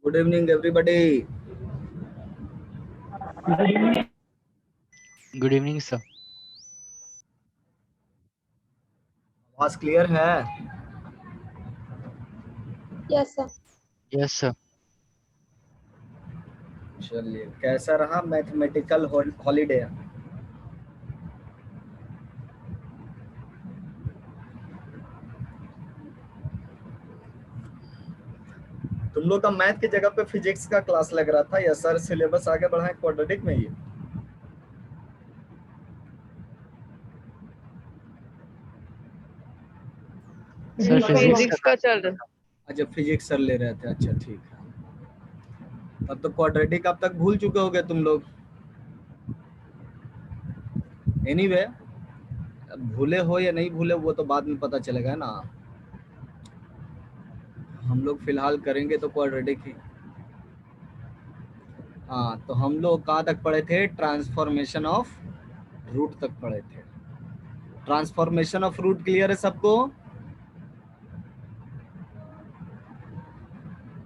Good evening everybody. Good evening sir. आवाज clear है? Yes sir. Yes sir. चलिए, कैसा रहा मैथमेटिकल हॉलीडे? तुम लोग का मैथ की जगह पे फिजिक्स का क्लास लग रहा था या सर सिलेबस आगे बढ़ाए क्वाड्रेटिक में ही? सर फिजिक्स का चल रहा। अच्छा, फिजिक्स सर ले रहे थे। अच्छा ठीक है, तब तो क्वाड्रेटिक अब तक भूल चुके होगे तुम लोग। एनीवे, भूले हो या नहीं भूले वो तो बाद में पता चलेगा ना। हम लोग फिलहाल करेंगे तो क्वाड्रेटिक ही। हाँ, तो हम लोग कहाँ तक पढ़े थे? ट्रांसफॉर्मेशन ऑफ रूट तक पढ़े थे। ट्रांसफॉर्मेशन ऑफ रूट क्लियर है सबको?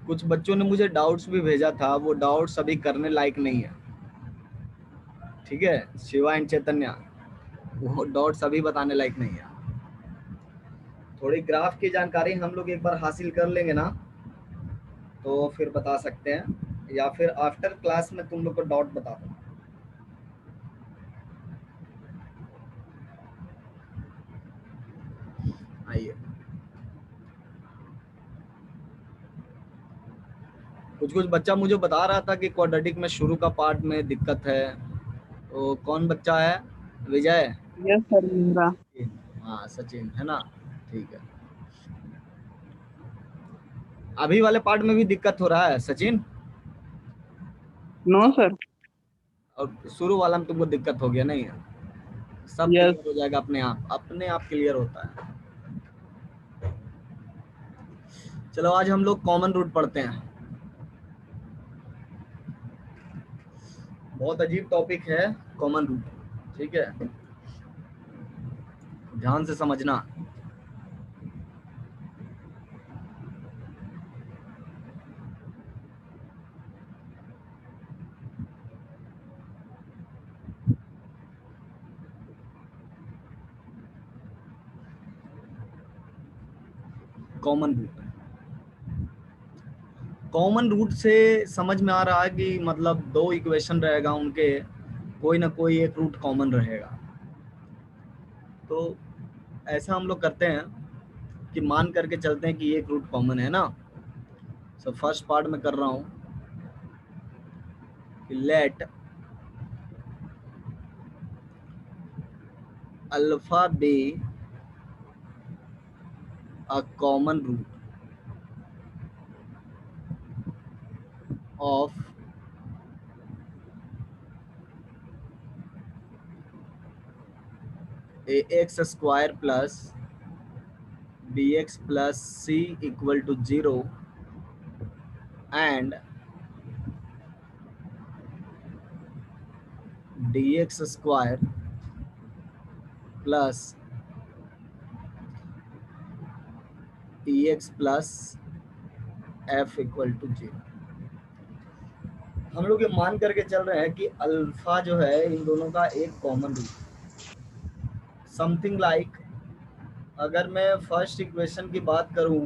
कुछ बच्चों ने मुझे डाउट्स भी भेजा था, वो डाउट्स अभी करने लायक नहीं है, ठीक है? शिवा एंड चैतन्य, वो डाउट्स अभी बताने लायक नहीं है। थोड़ी ग्राफ की जानकारी हम लोग एक बार हासिल कर लेंगे ना, तो फिर बता सकते हैं, या फिर आफ्टर क्लास में तुम लोग को डाउट बता दूँ। आइए, कुछ बच्चा मुझे बता रहा था कि क्वाड्रेटिक में शुरू का पार्ट में दिक्कत है। तो कौन बच्चा है? विजय? यस सर मेरा। हाँ, सचिन है ना? ठीक है। अभी वाले पार्ट में भी दिक्कत हो रहा है सचिन? No sir. और शुरू वाला में तुमको दिक्कत हो गया? नहीं है, सब यस। क्लियर हो जाएगा अपने आप क्लियर होता है। चलो, आज हम लोग कॉमन रूट पढ़ते हैं। बहुत अजीब टॉपिक है कॉमन रूट, ठीक है? ध्यान से समझना। कॉमन रूट, कॉमन रूट से समझ में आ रहा है कि मतलब दो इक्वेशन रहेगा, उनके कोई ना कोई एक रूट कॉमन रहेगा। तो ऐसा हम लोग करते हैं कि मान करके चलते हैं कि एक रूट कॉमन है ना। सो फर्स्ट पार्ट में कर रहा हूँ कि let alpha be a common root of ax square plus bx plus c equal to 0 and dx square plus ex plus f equal to 0। हम लोग ये मान करके चल रहे हैं कि अल्फा जो है इन दोनों का एक कॉमन रूट, समथिंग लाइक अगर मैं फर्स्ट इक्वेशन की बात करूं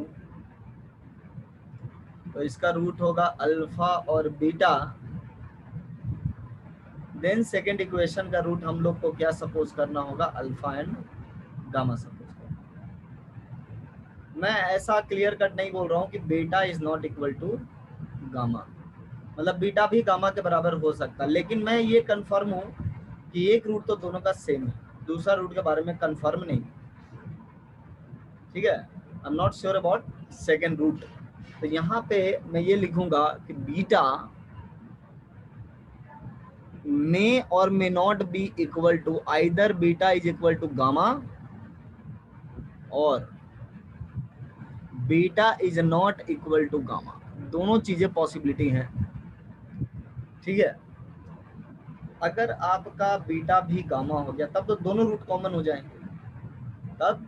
तो इसका रूट होगा अल्फा और बीटा। देन सेकेंड इक्वेशन का रूट हम लोग को क्या सपोज करना होगा? अल्फा एंड गामा सपोज करना। मैं ऐसा क्लियर कट नहीं बोल रहा हूँ कि beta is not equal to gamma, मतलब बीटा भी गामा के बराबर हो सकता है, लेकिन मैं ये कंफर्म हूँ कि एक रूट तो दोनों का सेम है, दूसरा रूट के बारे में कंफर्म नहीं, ठीक है? I am not sure about second root. तो यहाँ पे मैं ये लिखूंगा कि beta may or may not be equal to either beta is equal to gamma और beta is not equal to gamma. दोनों चीजें पॉसिबिलिटी हैं, ठीक है? अगर आपका बीटा भी गामा हो गया तब तो दोनों रूट कॉमन हो जाएंगे, तब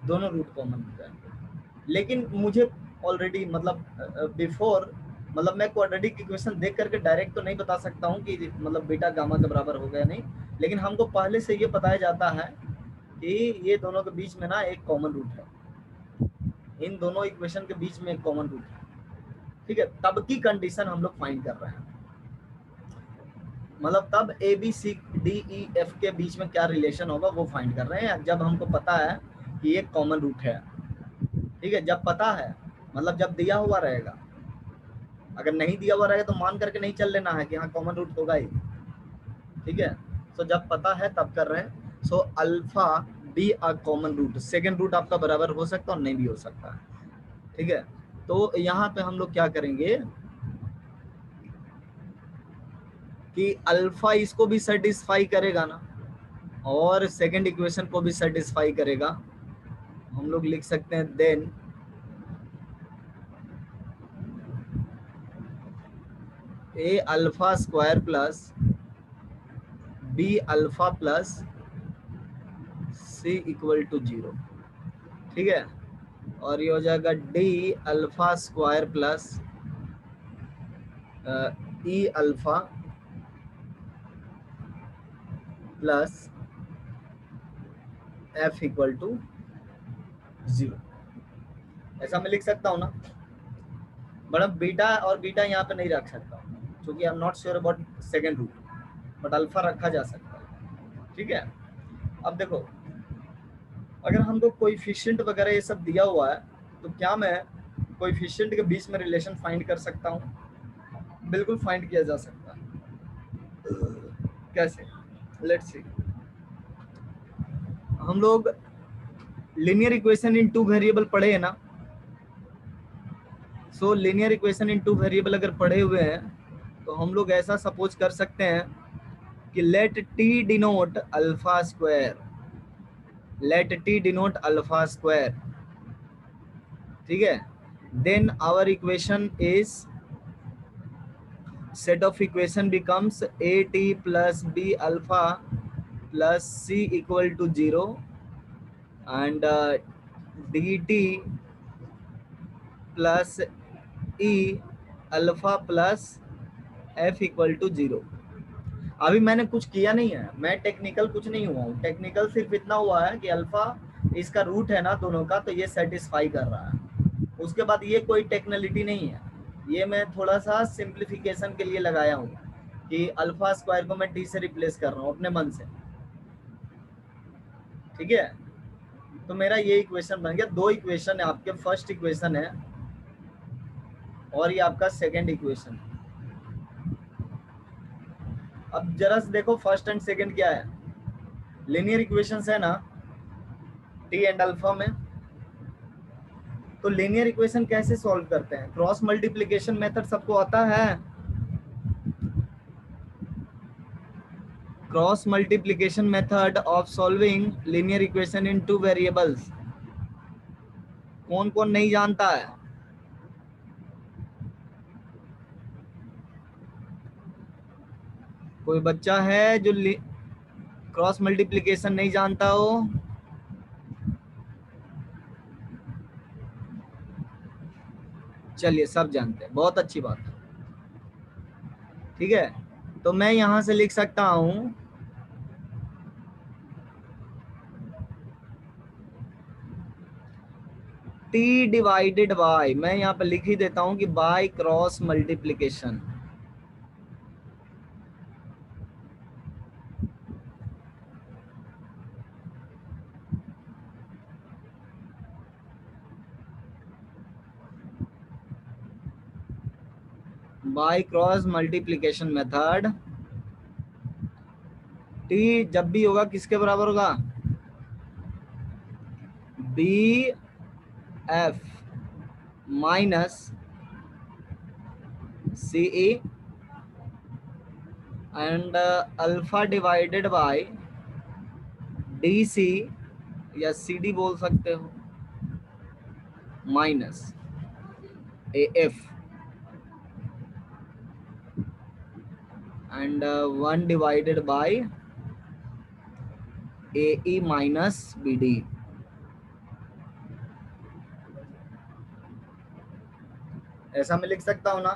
दोनों रूट कॉमन हो जाएंगे। लेकिन मुझे ऑलरेडी मतलब बिफोर मतलब मैं क्वाड्रेटिक इक्वेशन देख करके डायरेक्ट तो नहीं बता सकता हूँ कि मतलब बीटा गामा के बराबर हो गया नहीं, लेकिन हमको पहले से ये बताया जाता है कि ये दोनों के बीच में ना एक कॉमन रूट है, इन दोनों इक्वेशन के बीच में एक कॉमन रूट है, ठीक है। तब की कंडीशन हम लोग फाइंड कर रहे हैं, मतलब तब A B C D E F के बीच में क्या रिलेशन होगा वो फाइंड कर रहे हैं, जब हमको पता है कि एक कॉमन रूट है, ठीक है। जब पता है मतलब जब दिया हुआ रहेगा, अगर नहीं दिया हुआ रहेगा तो मान करके नहीं चल लेना है कि हाँ कॉमन रूट होगा ही, ठीक है। सो जब पता है तब कर रहे हैं। So alpha be a common root, second root आपका बराबर हो सकता है और नहीं भी हो सकता है, ठीक है। तो यहाँ पे हम लोग क्या करेंगे कि अल्फा इसको भी सेटिस्फाई करेगा ना, और सेकेंड इक्वेशन को भी सेटिस्फाई करेगा। हम लोग लिख सकते हैं then a alpha square plus b alpha plus c equal to 0, ठीक है। और ये हो जाएगा d alpha square plus e alpha plus f equal to 0। ऐसा मैं लिख सकता हूँ ना, बट अब बीटा और बीटा यहाँ पे नहीं रख सकता क्योंकि I am not sure about second root, but alpha रखा जा सकता है, ठीक है। अब देखो अगर हमको कोएफिशिएंट वगैरह ये सब दिया हुआ है तो क्या मैं कोएफिशिएंट के बीच में रिलेशन फाइंड कर सकता हूँ? बिल्कुल फाइंड किया जा सकता है। कैसे? Let's see. हम लोग linear equation in two variable पढ़े हैं ना, सो linear equation in two variable अगर पढ़े हुए हैं तो हम लोग ऐसा सपोज कर सकते हैं कि let t denote alpha square, let t denote alpha square, ठीक है। Then our equation is set of equation becomes at plus b alpha plus c equal to 0 and dt plus e alpha plus f equal to 0। अभी मैंने कुछ किया नहीं है, मैं technical कुछ नहीं हुआ हूँ, टेक्निकल सिर्फ इतना हुआ है कि अल्फा इसका रूट है ना दोनों का, तो ये सेटिस्फाई कर रहा है। उसके बाद ये कोई टेक्निकलिटी नहीं है, ये मैं थोड़ा सा सिंप्लीफिकेशन के लिए लगाया हूँ कि अल्फा स्क्वायर को मैं टी से रिप्लेस कर रहा हूँ अपने मन से, ठीक है। तो मेरा ये इक्वेशन बन गया, दो इक्वेशन है आपके, फर्स्ट इक्वेशन है और ये आपका सेकेंड इक्वेशन है। अब जरा से देखो फर्स्ट एंड सेकेंड क्या है, लीनियर इक्वेशंस है ना टी एंड अल्फा में। तो लीनियर इक्वेशन कैसे सॉल्व करते हैं? क्रॉस मल्टीप्लिकेशन मेथड सबको आता है? Cross multiplication method of solving linear equation in two variables कौन कौन नहीं जानता है? कोई बच्चा है जो क्रॉस मल्टीप्लिकेशन नहीं जानता हो? चलिए सब जानते हैं, बहुत अच्छी बात है, ठीक है। तो मैं यहां से लिख सकता हूं t डिवाइडेड बाय, मैं यहाँ पे लिख ही देता हूं कि by cross multiplication, by cross multiplication method. t जब भी होगा किसके बराबर होगा? B F minus C e and alpha divided by d c या सी डी बोल सकते हो minus A f and 1 divided by a e minus B d. ऐसा मैं लिख सकता हूं ना?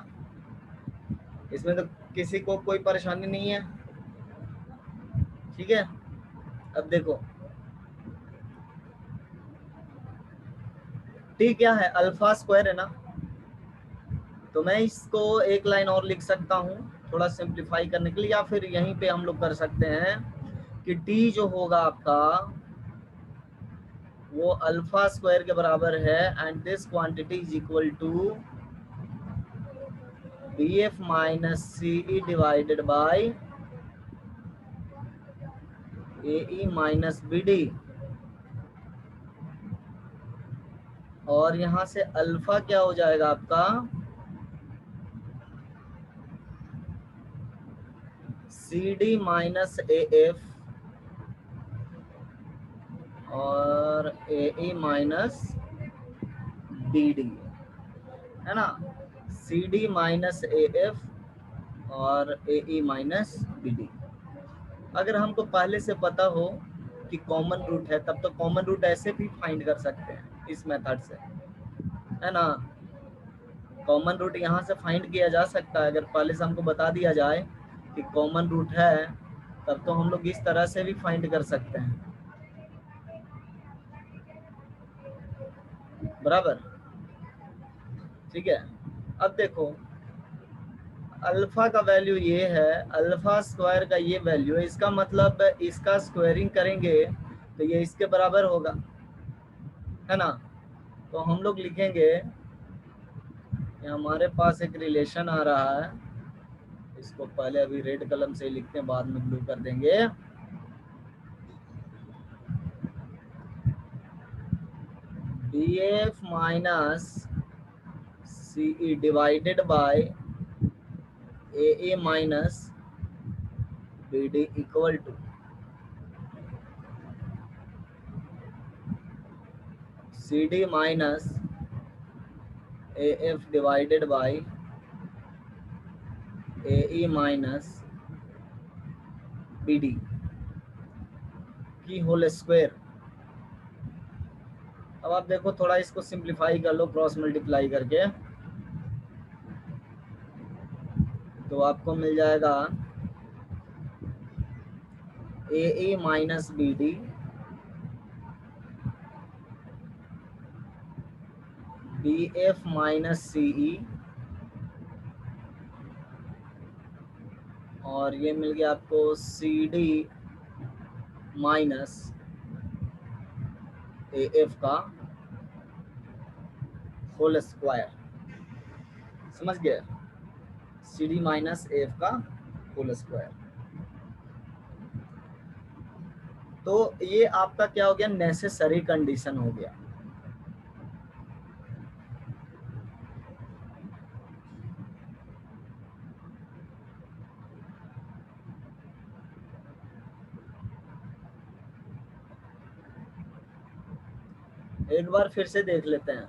इसमें तो किसी को कोई परेशानी नहीं है, ठीक है। अब देखो टी क्या है, अल्फा स्क्वायर है ना, तो मैं इसको एक लाइन और लिख सकता हूँ थोड़ा सिंप्लीफाई करने के लिए, या फिर यहीं पे हम लोग कर सकते हैं कि टी जो होगा आपका वो अल्फा स्क्वायर के बराबर है, and this quantity is equal to b F minus C e divided by a e minus B d. और यहाँ से अल्फा क्या हो जाएगा आपका, सी डी माइनस ए एफ और a e minus B d, है ना, सी डी माइनस ए एफ और a e minus B d. अगर हमको पहले से पता हो कि कॉमन रूट है तब तो कॉमन रूट ऐसे भी फाइंड कर सकते हैं इस मेथड से, है ना। कॉमन रूट यहाँ से फाइंड किया जा सकता है, अगर पहले से हमको बता दिया जाए कि कॉमन रूट है तब तो हम लोग इस तरह से भी फाइंड कर सकते हैं, बराबर, ठीक है। अब देखो अल्फा का वैल्यू ये है, अल्फा स्क्वायर का ये वैल्यू है, इसका मतलब इसका स्क्वायरिंग करेंगे तो ये इसके बराबर होगा, है ना। तो हम लोग लिखेंगे कि हमारे पास एक रिलेशन आ रहा है, इसको पहले अभी रेड कलम से लिखते हैं, बाद में ब्लू कर देंगे। D f minus C e divided by a A minus B d equal to c D minus A f divided by a e minus B d की होल स्क्वायर। अब आप देखो थोड़ा इसको सिंप्लीफाई कर लो क्रॉस मल्टीप्लाई करके, तो आपको मिल जाएगा A A minus B D B F minus C E, और ये मिल गया आपको C D minus A F का होल स्क्वायर, समझ गए, C D minus A F का होल स्क्वायर। तो ये आपका क्या हो गया, नेसेसरी कंडीशन हो गया। एक बार फिर से देख लेते हैं।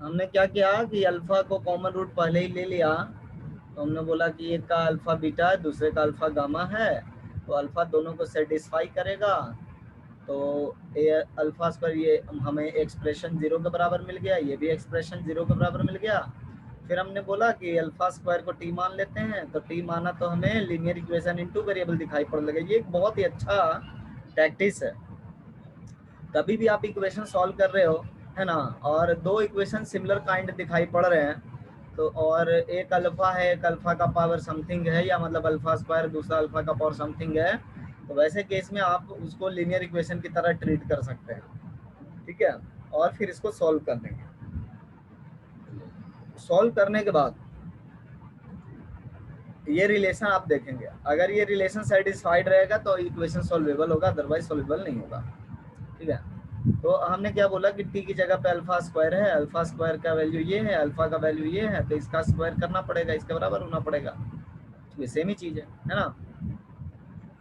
हमने क्या किया कि अल्फा को कॉमन रूट पहले ही ले लिया, तो हमने बोला कि एक का अल्फा बीटा है, दूसरे का अल्फा गामा है, तो अल्फा दोनों को सेटिस्फाई करेगा, तो ए अल्फा स्क्वायर ये हमें एक्सप्रेशन 0 के बराबर मिल गया, ये भी एक्सप्रेशन 0 के बराबर मिल गया। फिर हमने बोला कि अल्फा स्क्वायर को टी मान लेते हैं, तो टी माना तो हमें लीनियर इक्वेशन इन 2 वेरिएबल दिखाई पड़ लगे। ये एक बहुत ही अच्छा प्रैक्टिस है, कभी भी आप इक्वेशन सॉल्व कर रहे हो, है ना, और दो इक्वेशन सिमिलर काइंड दिखाई पड़ रहे हैं, तो और एक अल्फा है, एक अल्फा का पावर समथिंग है, या मतलब अल्फा स्क्वायर दूसरा अल्फा का पावर समथिंग है, तो वैसे केस में आप उसको लीनियर इक्वेशन की तरह ट्रीट कर सकते हैं, ठीक है। और फिर इसको सॉल्व कर देंगे। सॉल्व करने के बाद ये रिलेशन आप देखेंगे, अगर ये रिलेशन सेटिस्फाइड रहेगा तो इक्वेशन सॉल्वेबल होगा, अदरवाइज सॉल्वेबल नहीं होगा, ठीक है। तो हमने क्या बोला कि टी की जगह पे अल्फा स्क्वायर है, अल्फा स्क्वायर का वैल्यू ये है, अल्फा का वैल्यू ये है, तो इसका स्क्वायर करना पड़ेगा, इसके बराबर होना पड़ेगा, ये सेम ही चीज है ना।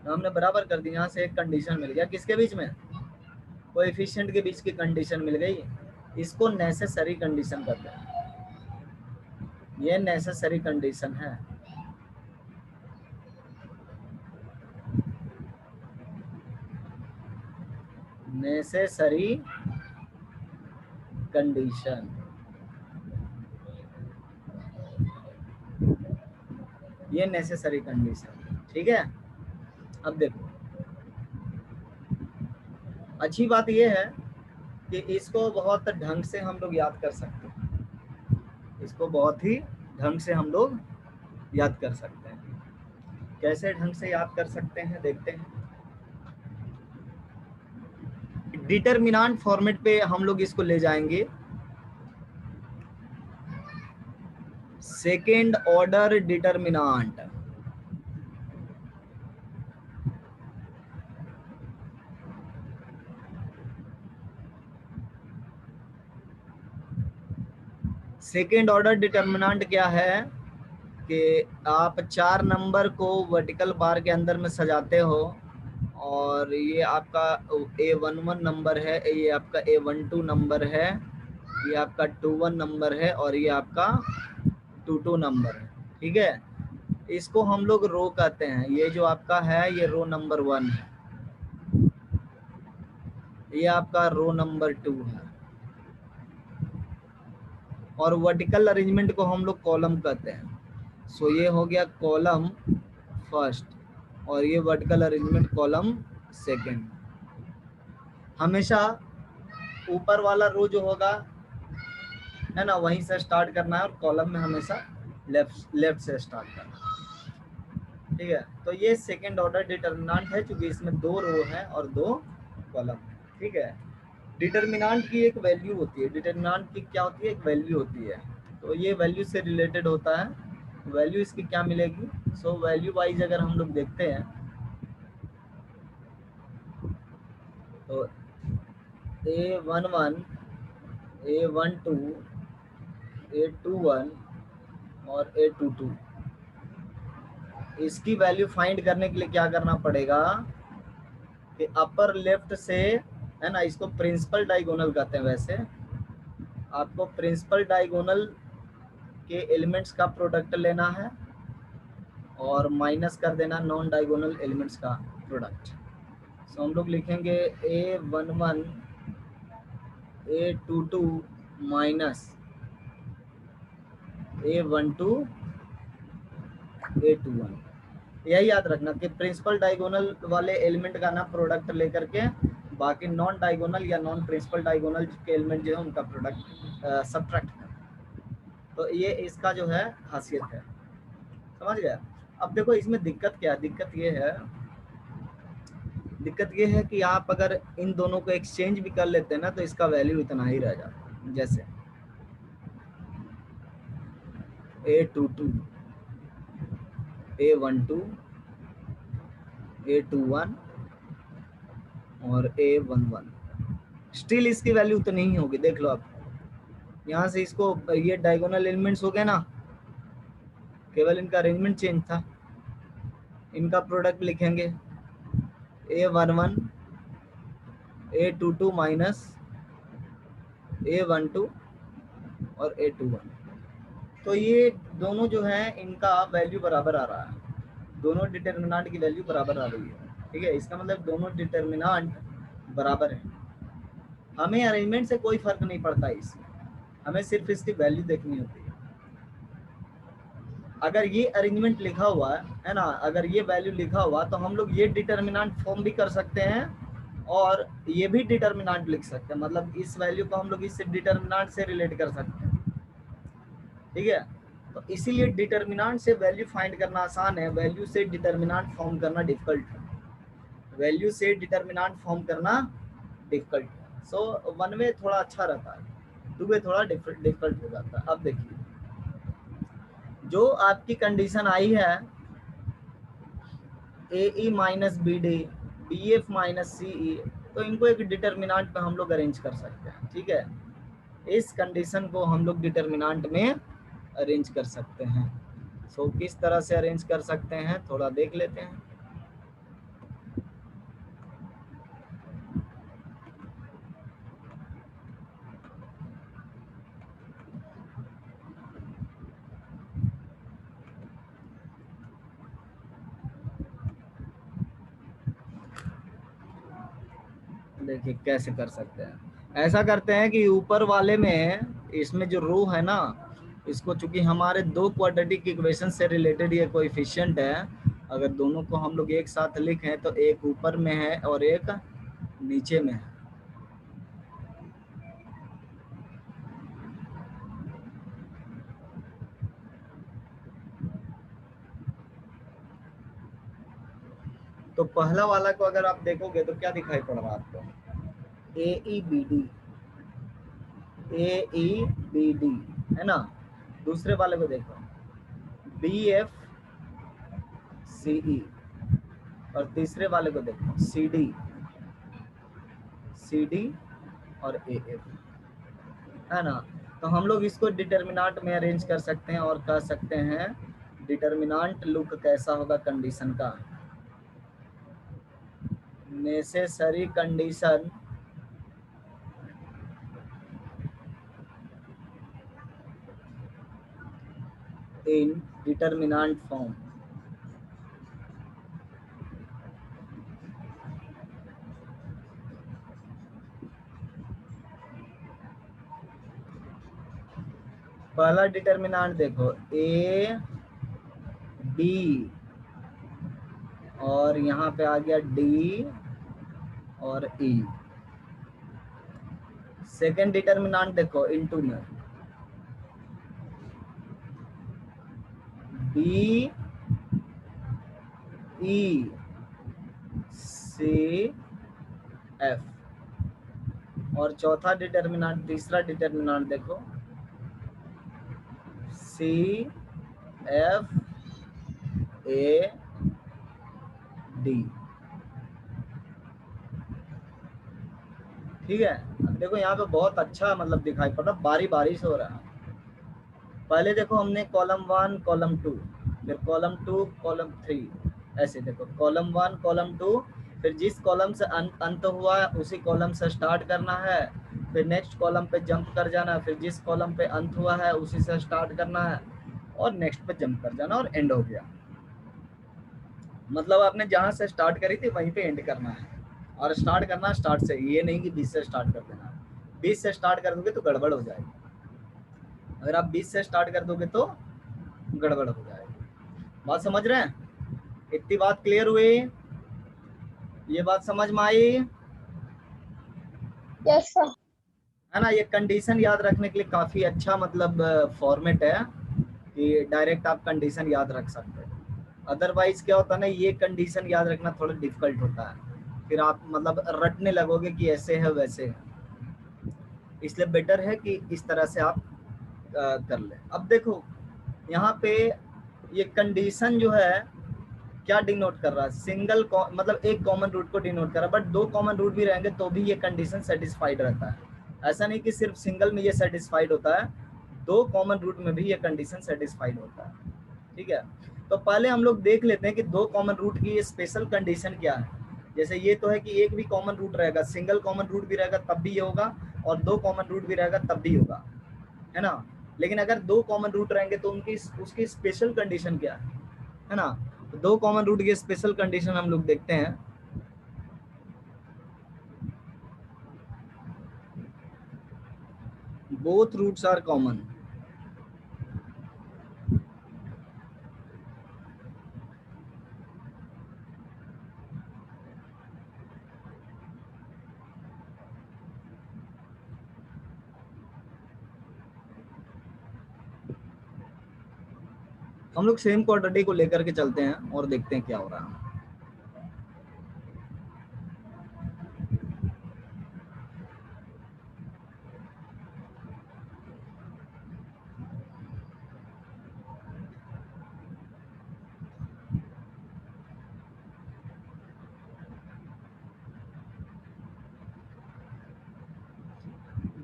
तो हमने बराबर कर दी, यहाँ से एक कंडीशन मिल गया, किसके बीच में, कोएफिशिएंट के बीच की कंडीशन मिल गई, इसको नेसेसरी कंडीशन कहते हैं, ये नेसेसरी कंडीशन है। नेसेसरी कंडीशन, ये नेसेसरी कंडीशन, ठीक है। अब देखो, अच्छी बात ये है कि इसको बहुत ढंग से हम लोग याद कर सकते हैं, इसको बहुत ही ढंग से हम लोग याद कर सकते हैं। कैसे ढंग से याद कर सकते हैं देखते हैं। डिटरमिनेंट फॉर्मेट पे हम लोग इसको ले जाएंगे। Second order determinant, second order determinant क्या है कि आप 4 नंबर को वर्टिकल बार के अंदर में सजाते हो, और ये आपका A11 नंबर है, ये आपका A12 नंबर है, ये आपका 21 नंबर है, और ये आपका 22 नंबर है, ठीक है। इसको हम लोग रो कहते हैं। ये जो आपका है ये रो नंबर 1 है, ये आपका रो नंबर 2 है, और वर्टिकल अरेंजमेंट को हम लोग कॉलम कहते हैं। सो ये हो गया कॉलम फर्स्ट, और ये वर्टिकल अरेंजमेंट कॉलम सेकंड। हमेशा ऊपर वाला रो जो होगा है ना, वहीं से स्टार्ट करना है, और कॉलम में हमेशा लेफ्ट से स्टार्ट करना है, ठीक है। तो ये सेकंड ऑर्डर डिटरमिनेंट है, क्योंकि इसमें 2 रो है और 2 कॉलम है, ठीक है। डिटरमिनेंट की एक वैल्यू होती है, डिटरमिनेंट की क्या होती है, एक वैल्यू होती है। तो ये वैल्यू से रिलेटेड होता है। वैल्यू इसकी क्या मिलेगी, सो वैल्यू वाइज अगर हम लोग देखते हैं तो A11, A12, A21 और A22, इसकी वैल्यू फाइंड करने के लिए क्या करना पड़ेगा कि अपर लेफ्ट से, है ना, इसको प्रिंसिपल डायगोनल कहते हैं। वैसे आपको प्रिंसिपल डायगोनल के एलिमेंट्स का प्रोडक्ट लेना है और माइनस कर देना नॉन डायगोनल एलिमेंट्स का प्रोडक्ट। सो हम लोग लिखेंगे A11 A22 minus A12 A21। यही याद रखना कि प्रिंसिपल डायगोनल वाले एलिमेंट का ना प्रोडक्ट लेकर के बाकी नॉन डायगोनल या नॉन प्रिंसिपल डायगोनल के एलिमेंट जो है उनका प्रोडक्ट सब्ट्रैक्ट करना। तो ये इसका जो है खासियत है, समझ गया। अब देखो इसमें दिक्कत क्या है, दिक्कत ये है कि आप अगर इन दोनों को एक्सचेंज भी कर लेते हैं ना तो इसका वैल्यू इतना ही रह जाता है। जैसे A22 A12 A21 और A11, स्टिल इसकी वैल्यू उतनी ही होगी। देख लो आप, यहाँ से इसको ये डायगोनल एलिमेंट्स हो गए ना, केवल इनका अरेंजमेंट चेंज था। इनका प्रोडक्ट लिखेंगे A11 A22 माइनस A12 और A21। तो ये दोनों जो है इनका वैल्यू बराबर आ रहा है, दोनों डिटरमिनेंट की वैल्यू बराबर आ रही है, ठीक है। इसका मतलब दोनों डिटरमिनेंट बराबर है। हमें अरेंजमेंट से कोई फर्क नहीं पड़ता इसमें, हमें सिर्फ इसकी वैल्यू देखनी होती है। अगर ये अरेंजमेंट लिखा हुआ है ना, अगर ये वैल्यू लिखा हुआ तो हम लोग ये डिटरमिनेंट फॉर्म भी कर सकते हैं और ये भी डिटरमिनेंट लिख सकते हैं। मतलब इस वैल्यू को हम लोग इस डिटरमिनेंट से रिलेट कर सकते हैं, ठीक है। तो इसीलिए डिटरमिनेंट से वैल्यू फाइंड करना आसान है, वैल्यू से डिटरमिनेंट फॉर्म करना डिफिकल्ट है। वैल्यू से डिटरमिनेंट फॉर्म करना डिफिकल्ट है। सो वन वे थोड़ा अच्छा रहता है, टू वे थोड़ा डिफिकल्ट हो जाता है। अब देखिए जो आपकी कंडीशन आई है AE minus BD BF minus CE, तो इनको एक डिटरमिनेंट पे हम लोग अरेंज कर सकते हैं, ठीक है। इस कंडीशन को हम लोग डिटरमिनेंट में अरेंज कर सकते हैं। सो किस तरह से अरेंज कर सकते हैं थोड़ा देख लेते हैं। देखिए कैसे कर सकते हैं। ऐसा करते हैं कि ऊपर वाले में इसमें जो रो है ना, इसको चूंकि हमारे दो क्वाड्रेटिक इक्वेशन से रिलेटेड ये कोएफिशिएंट है, अगर दोनों को हम लोग एक साथ लिखें तो एक ऊपर में है और एक नीचे में है। तो पहला वाला को अगर आप देखोगे तो क्या दिखाई पड़ रहा है आपको? AEBD, AEBD है ना। दूसरे वाले को देखो BFCE, और तीसरे वाले को देखो CD और AF, है ना। तो हम लोग इसको डिटर्मिनेंट में अरेंज कर सकते हैं और कह सकते हैं डिटर्मिनेंट लुक कैसा होगा कंडीशन का। Necessary condition in determinant form. पहला डिटर्मिनेंट देखो A B और यहाँ पे आ गया D और E। सेकेंड डिटर्मिनेंट देखो इनटू में B E C F, और चौथा डिटर्मिनेंट, तीसरा डिटर्मिनेंट देखो C F A D। ठीक है, अब देखो यहाँ पे बहुत अच्छा मतलब दिखाई पड़ रहा, बारी बारी से हो रहा है। पहले देखो हमने कॉलम 1 कॉलम 2, फिर कॉलम 2 कॉलम 3, ऐसे देखो कॉलम 1 कॉलम 2, फिर जिस कॉलम से अंत हुआ है उसी कॉलम से स्टार्ट करना है, फिर नेक्स्ट कॉलम पे जंप कर जाना, फिर जिस कॉलम पे अंत हुआ है उसी से स्टार्ट करना है और नेक्स्ट पे जंप कर जाना और एंड हो गया। मतलब आपने जहाँ से स्टार्ट करी थी वहीं पे एंड करना है, और स्टार्ट करना स्टार्ट से, ये नहीं कि 20 से स्टार्ट कर देना। 20 से स्टार्ट कर दोगे तो गड़बड़ हो जाएगी, अगर आप 20 से स्टार्ट कर दोगे तो गड़बड़ हो जाएगी। बात समझ रहे हैं? इतनी बात क्लियर हुई? ये बात समझ में आई? Yes sir. है ना। ये कंडीशन याद रखने के लिए काफी अच्छा मतलब फॉर्मेट है कि डायरेक्ट आप कंडीशन याद रख सकते हैं। अदरवाइज क्या होता है ना, ये कंडीशन याद रखना थोड़ा डिफिकल्ट होता है, फिर आप मतलब रटने लगोगे कि ऐसे है वैसे है, इसलिए बेटर है कि इस तरह से आप कर ले। अब देखो यहाँ पे ये कंडीशन जो है क्या डिनोट कर रहा है, सिंगल मतलब एक कॉमन रूट को डिनोट कर रहा है, बट दो कॉमन रूट भी रहेंगे तो भी ये कंडीशन सेटिस्फाइड रहता है। ऐसा नहीं कि सिर्फ सिंगल में ये सेटिस्फाइड होता है, दो कॉमन रूट में भी ये कंडीशन सेटिस्फाइड होता है। ठीक है, तो पहले हम लोग देख लेते हैं कि दो कॉमन रूट की ये स्पेशल कंडीशन क्या है। जैसे ये तो है कि एक भी कॉमन रूट रहेगा, सिंगल कॉमन रूट भी रहेगा तब भी ये होगा, और दो कॉमन रूट भी रहेगा तब भी होगा, है ना। लेकिन अगर दो कॉमन रूट रहेंगे तो उनकी उसकी स्पेशल कंडीशन क्या है ना। तो दो कॉमन रूट की स्पेशल कंडीशन हम लोग देखते हैं। बोथ रूट्स आर कॉमन, हम लोग सेम क्वाड्रेटिक को लेकर के चलते हैं और देखते हैं क्या हो रहा है।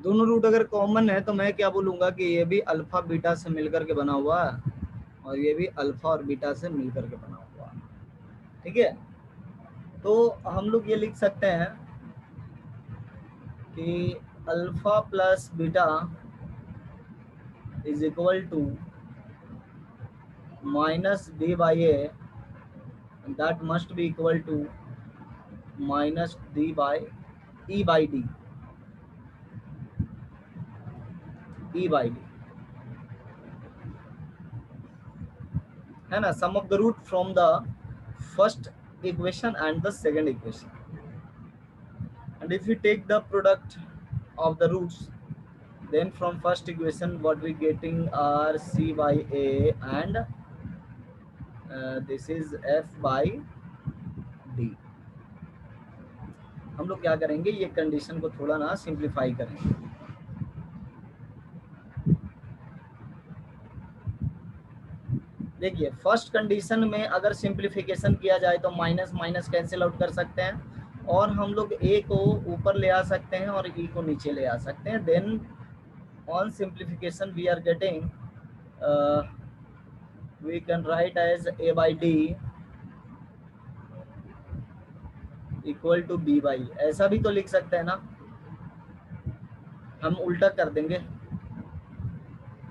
दोनों रूट अगर कॉमन है तो मैं क्या बोलूंगा कि ये भी अल्फा बीटा से मिलकर के बना हुआ है और ये भी अल्फा और बीटा से मिलकर के बना हुआ है। ठीक है, तो हम लोग ये लिख सकते हैं कि alpha plus beta is equal to minus D by A, that must be equal to minus D by E by D, E by D. है ना, sum of the root from the first equation and the second equation, and if we take the product of the roots, then from first equation what we getting are c by a and this is f by d. हम लोग क्या करेंगे, ये condition को थोड़ा ना simplify करेंगे। देखिए फर्स्ट कंडीशन में अगर सिंप्लीफिकेशन किया जाए तो माइनस माइनस कैंसिल आउट कर सकते हैं और हम लोग a को ऊपर ले आ सकते हैं और e को नीचे ले आ सकते हैं। Then on simplification we are getting we can write as a by d equal to b by, ऐसा भी तो लिख सकते हैं ना, हम उल्टा कर देंगे,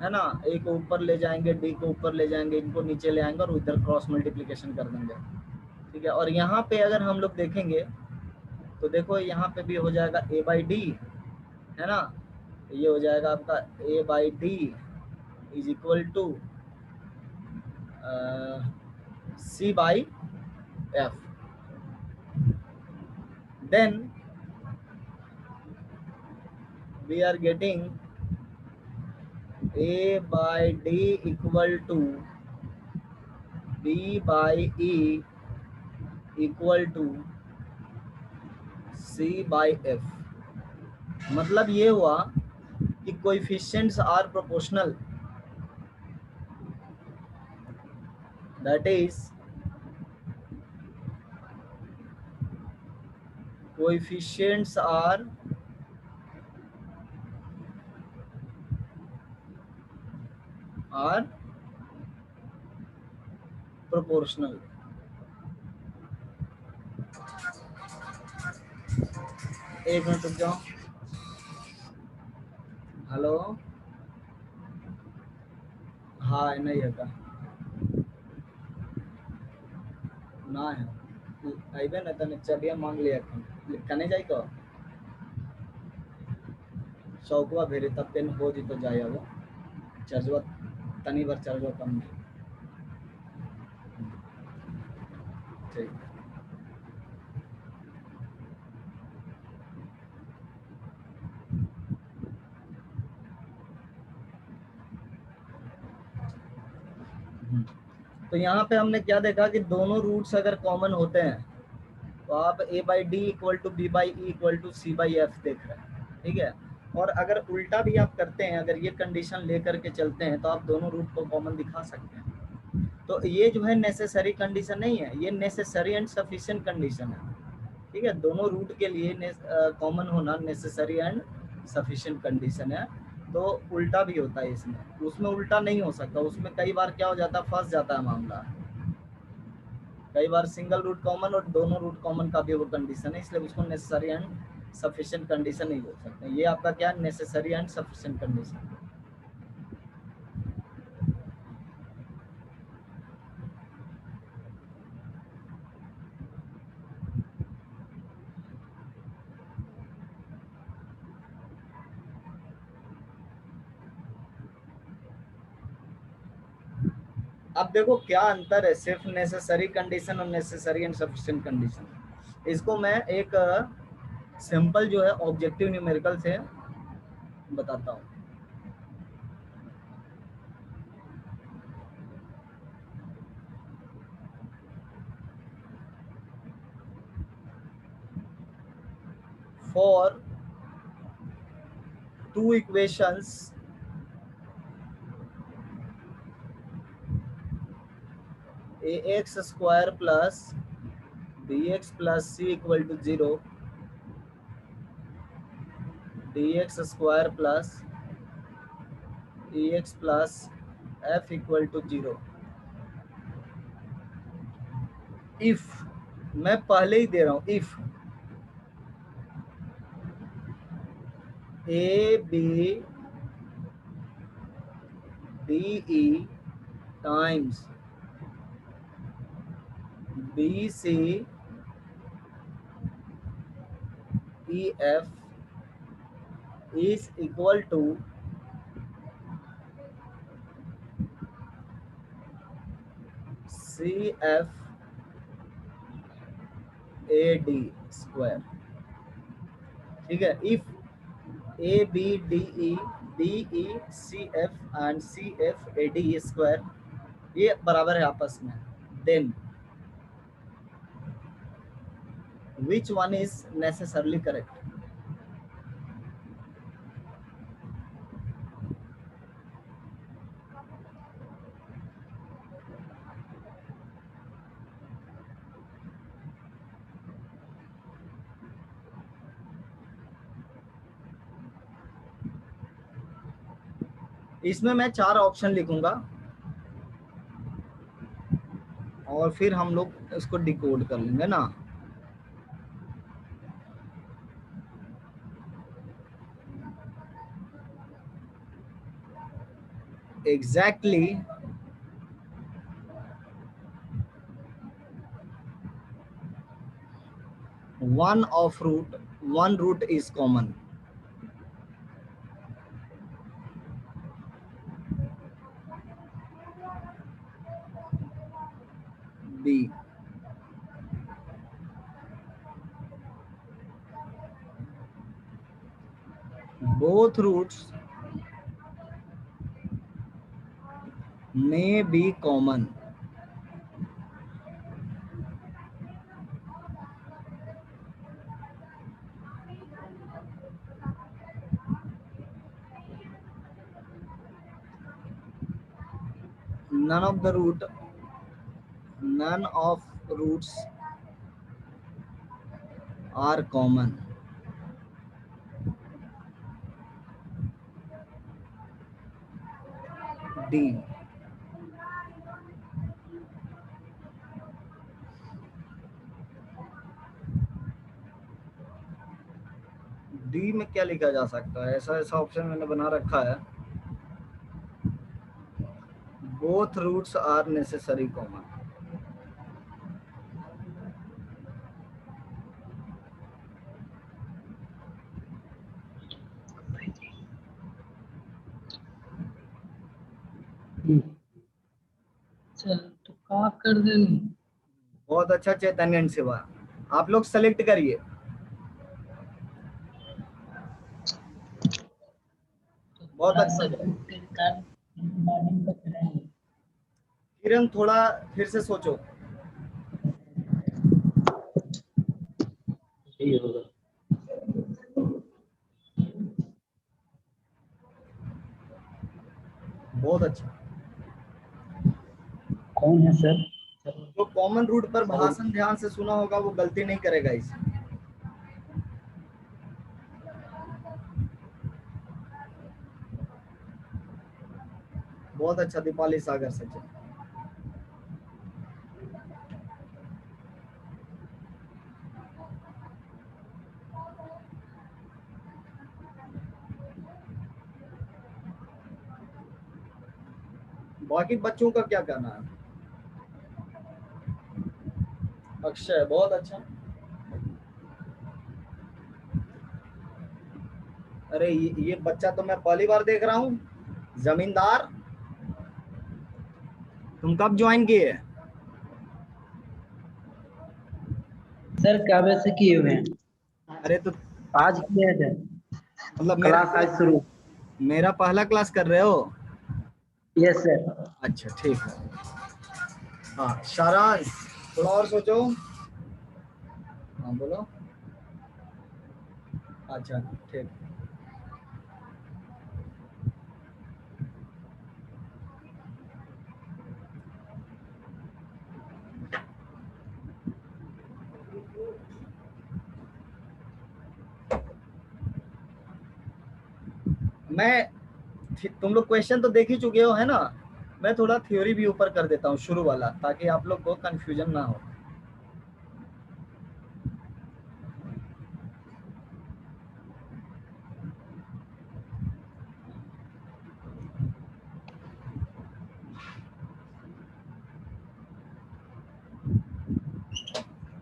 है ना, a को ऊपर ले जाएंगे, d को ऊपर ले जाएंगे, इनको नीचे ले आएंगे और उधर क्रॉस मल्टीप्लिकेशन कर देंगे, ठीक है। और यहाँ पे अगर हम लोग देखेंगे तो देखो यहाँ पे भी हो जाएगा a by d, है ना, ये हो जाएगा आपका a by d is equal to c by f। then we are getting a by d equal to b by e equal to c by f। मतलब ये हुआ कि coefficients are proportional, that is coefficients are proportional. एक minute रुक जाओ, hello, हाँ नहीं है का ना है आइबे ना तने चलिए मांग लिया कने जाई तो चौकवा भेरे तब तेन हो जी तो जाए अब चार्जवा तनी बार चार्जवा कम ठीक। तो यहाँ पे हमने क्या देखा कि दोनों रूट्स अगर कॉमन होते हैं तो आप a by d equal to b by e equal to c by f देख रहे हैं, ठीक है। और अगर उल्टा भी आप करते हैं, अगर ये कंडीशन लेकर के चलते हैं तो आप दोनों रूट को कॉमन दिखा सकते हैं। तो ये जो है नेसेसरी कंडीशन नहीं है, ये नेसेसरी एंड सफिशिएंट कंडीशन है, ठीक है। दोनों रूट के लिए कॉमन होना नेसेसरी एंड सफिशिएंट कंडीशन है। तो उल्टा भी होता है इसमें, उसमें उल्टा नहीं हो सकता, उसमें कई बार क्या हो जाता है, फंस जाता है मामला, कई बार सिंगल रूट कॉमन और दोनों रूट कॉमन का भी वो कंडीशन है, इसलिए उसको नेसेसरी एंड सफिशिएंट कंडीशन नहीं बोल सकते। ये आपका क्या है, नेसेसरी एंड सफिशिएंट कंडीशन। अब देखो क्या अंतर है सिर्फ नेसेसरी कंडीशन और नेसेसरी एंड सफिशिएंट कंडीशन। इसको मैं एक सिंपल जो है ऑब्जेक्टिव न्यूमेरिकल से बताता हूँ। For two equations ax square plus bx plus c equal to 0, dx square plus ex plus f equal to 0। If, मैं पहले ही दे रहा हूं, if a b d e times b c e f is equal to CFAD square, ठीक है। If ABDE BECF and CFAD square ये बराबर है आपस में, then which one is necessarily correct? इसमें मैं 4 ऑप्शन लिखूंगा और फिर हम लोग इसको डिकोड कर लेंगे ना। Exactly one root is common. B. Both roots may be common. None of roots are common. D. D में क्या लिखा जा सकता है? ऐसा ऑप्शन मैंने बना रखा है, both roots are necessary common. चल तो का कर देनी। बहुत अच्छा चैतन्य एंड शिवा, आप लोग सेलेक्ट करिए। बहुत अच्छा। किरण थोड़ा फिर से सोचो। बहुत अच्छा। कौन है सर? जो कॉमन रूट पर भाषण ध्यान से सुना होगा वो गलती नहीं करेगा इसे। बहुत अच्छा दीपाली सागर सचिन। बाकी बच्चों का क्या कहना है? अक्षय बहुत अच्छा। अरे ये बच्चा तो मैं पहली बार देख रहा हूँ। जमींदार तुम कब ज्वाइन किए? सर कब से किए हुए हैं? अरे तो आज किए थे, मतलब क्लास आज शुरू। मेरा पहला क्लास कर रहे हो? Yes sir. अच्छा ठीक है। हाँ शारांश थोड़ा और सोचो। हाँ बोलो। अच्छा ठीक। तुम लोग क्वेश्चन तो देख ही चुके हो है ना। मैं थोड़ा थ्योरी भी ऊपर कर देता हूँ शुरू वाला, ताकि आप लोग को कंफ्यूजन ना हो।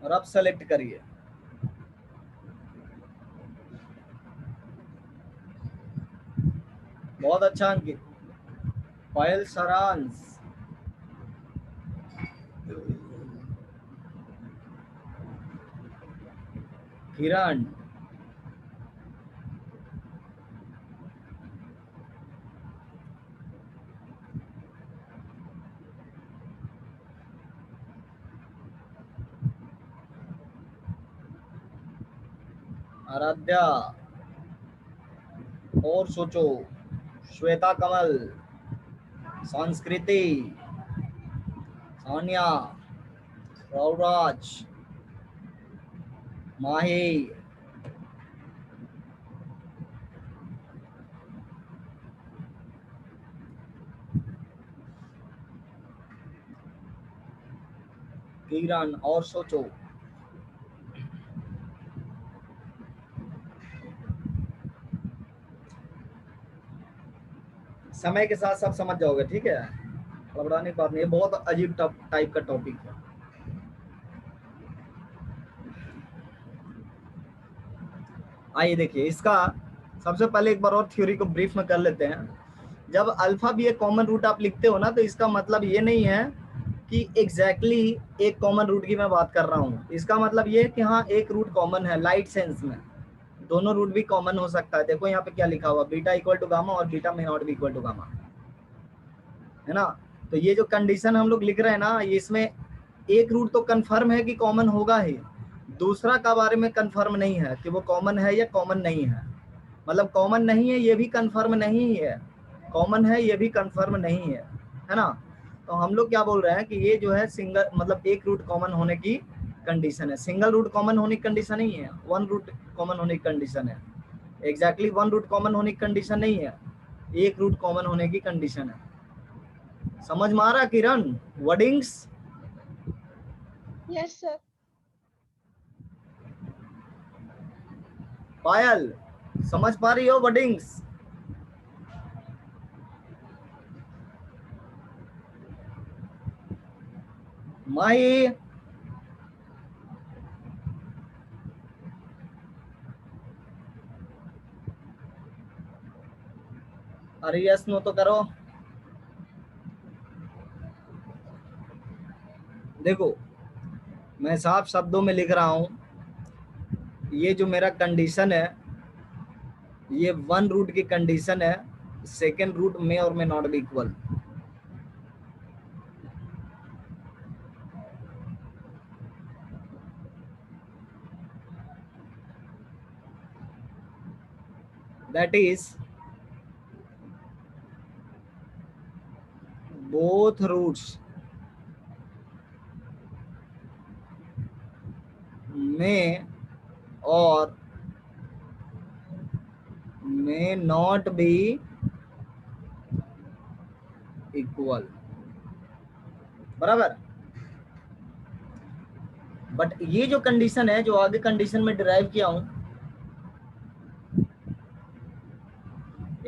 और अब सेलेक्ट करिए। बहुत अच्छा अंकित। पायल सारांश किरण, आराध्या, और सोचो, श्वेता कमल, संस्कृति, सानिया, राज, माही, किरण, और सोचो। समय के साथ सब समझ जाओगे, ठीक है, घबराने की बात नहीं है, बहुत अजीब टाइप का टॉपिक है। आइए देखिए, इसका सबसे पहले एक बार और थ्योरी को ब्रीफ में कर लेते हैं। जब अल्फा भी एक कॉमन रूट आप लिखते हो ना, तो इसका मतलब ये नहीं है कि एग्जैक्टली एक कॉमन रूट की मैं बात कर रहा हूँ। इसका मतलब ये है कि हाँ एक रूट कॉमन है, लाइट सेंस में दोनों रूट भी कॉमन हो सकता है। देखो यहाँ पे क्या लिखा हुआ, बीटा इक्वल टू गामा और beta may not be equal to gamma, है ना। तो ये जो कंडीशन हम लोग लिख रहे हैं ना, इसमें एक रूट तो कंफर्म है कि कॉमन होगा ही, दूसरा का बारे में कंफर्म नहीं है कि वो कॉमन है या कॉमन नहीं है। मतलब कॉमन नहीं है ये भी कंफर्म नहीं है, कॉमन है ये भी कंफर्म नहीं है ना। तो हम लोग क्या बोल रहे हैं कि ये जो है सिंगल, मतलब एक रूट कॉमन होने की कंडीशन है। सिंगल रूट कॉमन होने की कंडीशन नहीं है, वन रूट कॉमन होने की कंडीशन है। एग्जैक्टली वन रूट कॉमन होने की कंडीशन नहीं है, एक रूट कॉमन होने की कंडीशन है। समझ में आ रहा Kiran wordings? Yes sir. Payal समझ पा रही हो वर्डिंग्स? माही, अरे यस नो तो करो। देखो मैं साफ शब्दों में लिख रहा हूं, ये जो मेरा कंडीशन है ये वन रूट की कंडीशन है, सेकेंड रूट में और में not be equal. That is both roots may और may not be equal, बराबर। बट ये जो कंडीशन है, जो आगे कंडीशन में डिराइव किया हूं,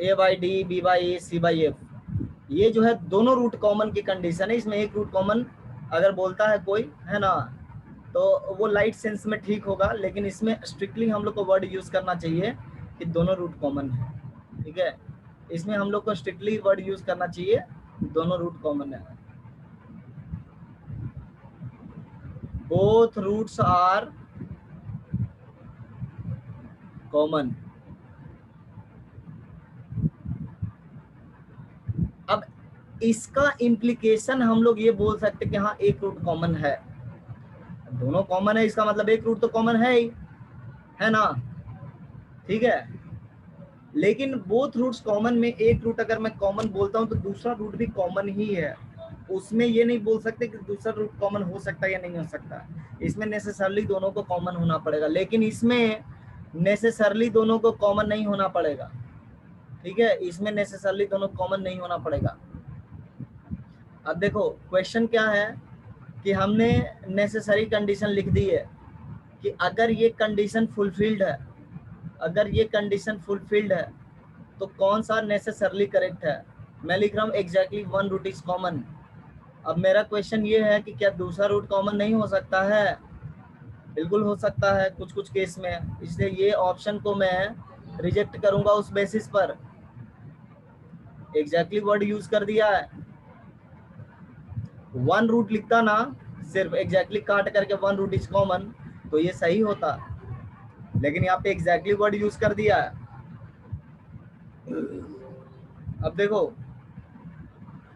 a by D, b by A, c by F, ये जो है दोनों रूट कॉमन की कंडीशन है। इसमें एक रूट कॉमन अगर बोलता है कोई, है ना, तो वो लाइट सेंस में ठीक होगा, लेकिन इसमें स्ट्रिक्टली हम लोग को वर्ड यूज करना चाहिए कि दोनों रूट कॉमन है, ठीक है। इसमें हम लोग को स्ट्रिक्टली वर्ड यूज करना चाहिए दोनों रूट कॉमन है। Both roots are common. अब इसका इम्प्लीकेशन हम लोग ये बोल सकते कि हाँ एक रूट कॉमन है, दोनों कॉमन है, इसका मतलब एक रूट तो कॉमन है ही, है ना, ठीक है। लेकिन बोथ रूट्स कॉमन में एक रूट अगर मैं कॉमन बोलता हूं तो दूसरा रूट भी कॉमन ही है, उसमें ये नहीं बोल सकते कि दूसरा रूट कॉमन हो सकता है या नहीं हो सकता। इसमें नेसेसरली दोनों को कॉमन होना पड़ेगा, लेकिन इसमें नेसेसरली दोनों को कॉमन नहीं होना पड़ेगा, ठीक है। इसमें नेसेसरली दोनों कॉमन नहीं होना पड़ेगा। अब देखो क्वेश्चन क्या है कि हमने नेसेसरी कंडीशन लिख दी है कि अगर ये कंडीशन फुलफिल्ड है, अगर ये कंडीशन फुलफिल्ड है तो कौन सा नेसेसरली करेक्ट है। मैं लिख रहा हूँ exactly one root is common. अब मेरा क्वेश्चन ये है कि क्या दूसरा रूट कॉमन नहीं हो सकता है? बिल्कुल हो सकता है कुछ कुछ केस में, इसलिए ये ऑप्शन को मैं रिजेक्ट करूंगा उस बेसिस पर। एग्जैक्टली वर्ड यूज कर दिया है, वन रूट लिखता ना, सिर्फ एग्जैक्टली काट करके वन रूट इज कॉमन, तो ये सही होता। लेकिन यहाँ पे एग्जैक्टली वर्ड यूज कर दिया है। अब देखो,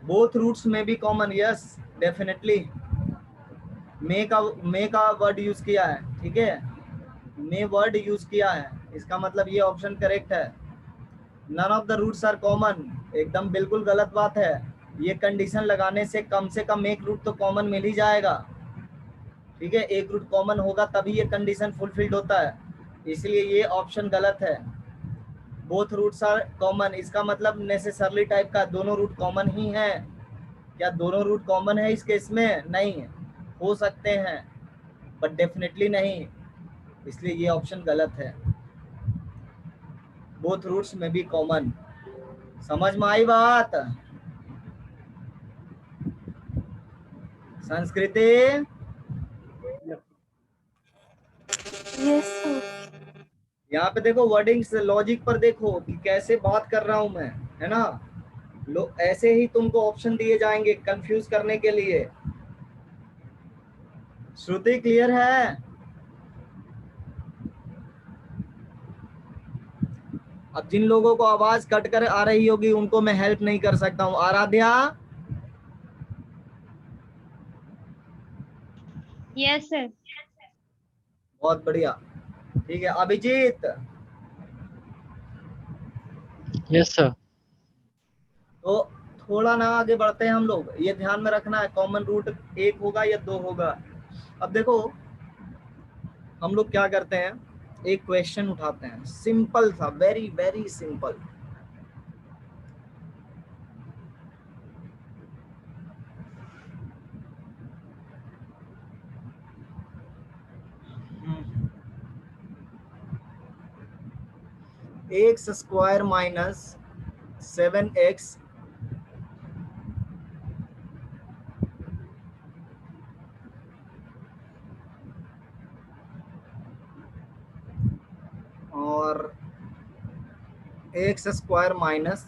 बोथ रूट्स में भी कॉमन, यस डेफिनेटली। मे का वर्ड यूज किया है, ठीक है, मे वर्ड यूज किया है, इसका मतलब ये ऑप्शन करेक्ट है। None of the roots are common, एकदम बिल्कुल गलत बात है। ये कंडीशन लगाने से कम एक रूट तो कॉमन मिल ही जाएगा, ठीक है, एक रूट कॉमन होगा तभी ये कंडीशन फुलफिल्ड होता है, इसलिए ये ऑप्शन गलत है। बोथ रूट्स आर कॉमन, इसका मतलब नेसेसरली टाइप का दोनों रूट कॉमन ही है। क्या दोनों रूट कॉमन है इस केस में? नहीं, हो सकते हैं बट डेफिनेटली नहीं, इसलिए ये ऑप्शन गलत है। बोथ रूट्स में भी कॉमन। समझ में आई बात? संस्कृति, यस सर। यहाँ पे देखो वर्डिंग्स, लॉजिक पर देखो कि कैसे बात कर रहा हूं मैं, है ना। ऐसे ही तुमको ऑप्शन दिए जाएंगे कंफ्यूज करने के लिए। श्रुति क्लियर है? अब जिन लोगों को आवाज कट कर आ रही होगी उनको मैं हेल्प नहीं कर सकता हूँ। Aradhya, yes sir. बहुत बढ़िया, ठीक है। Abhijit, Yes, sir. तो थोड़ा ना आगे बढ़ते हैं हम लोग, ये ध्यान में रखना है कॉमन रूट एक होगा या दो होगा। अब देखो हम लोग क्या करते हैं, एक क्वेश्चन उठाते हैं, सिंपल सा, very very simple. X square minus 7x और एक्स स्क्वायर माइनस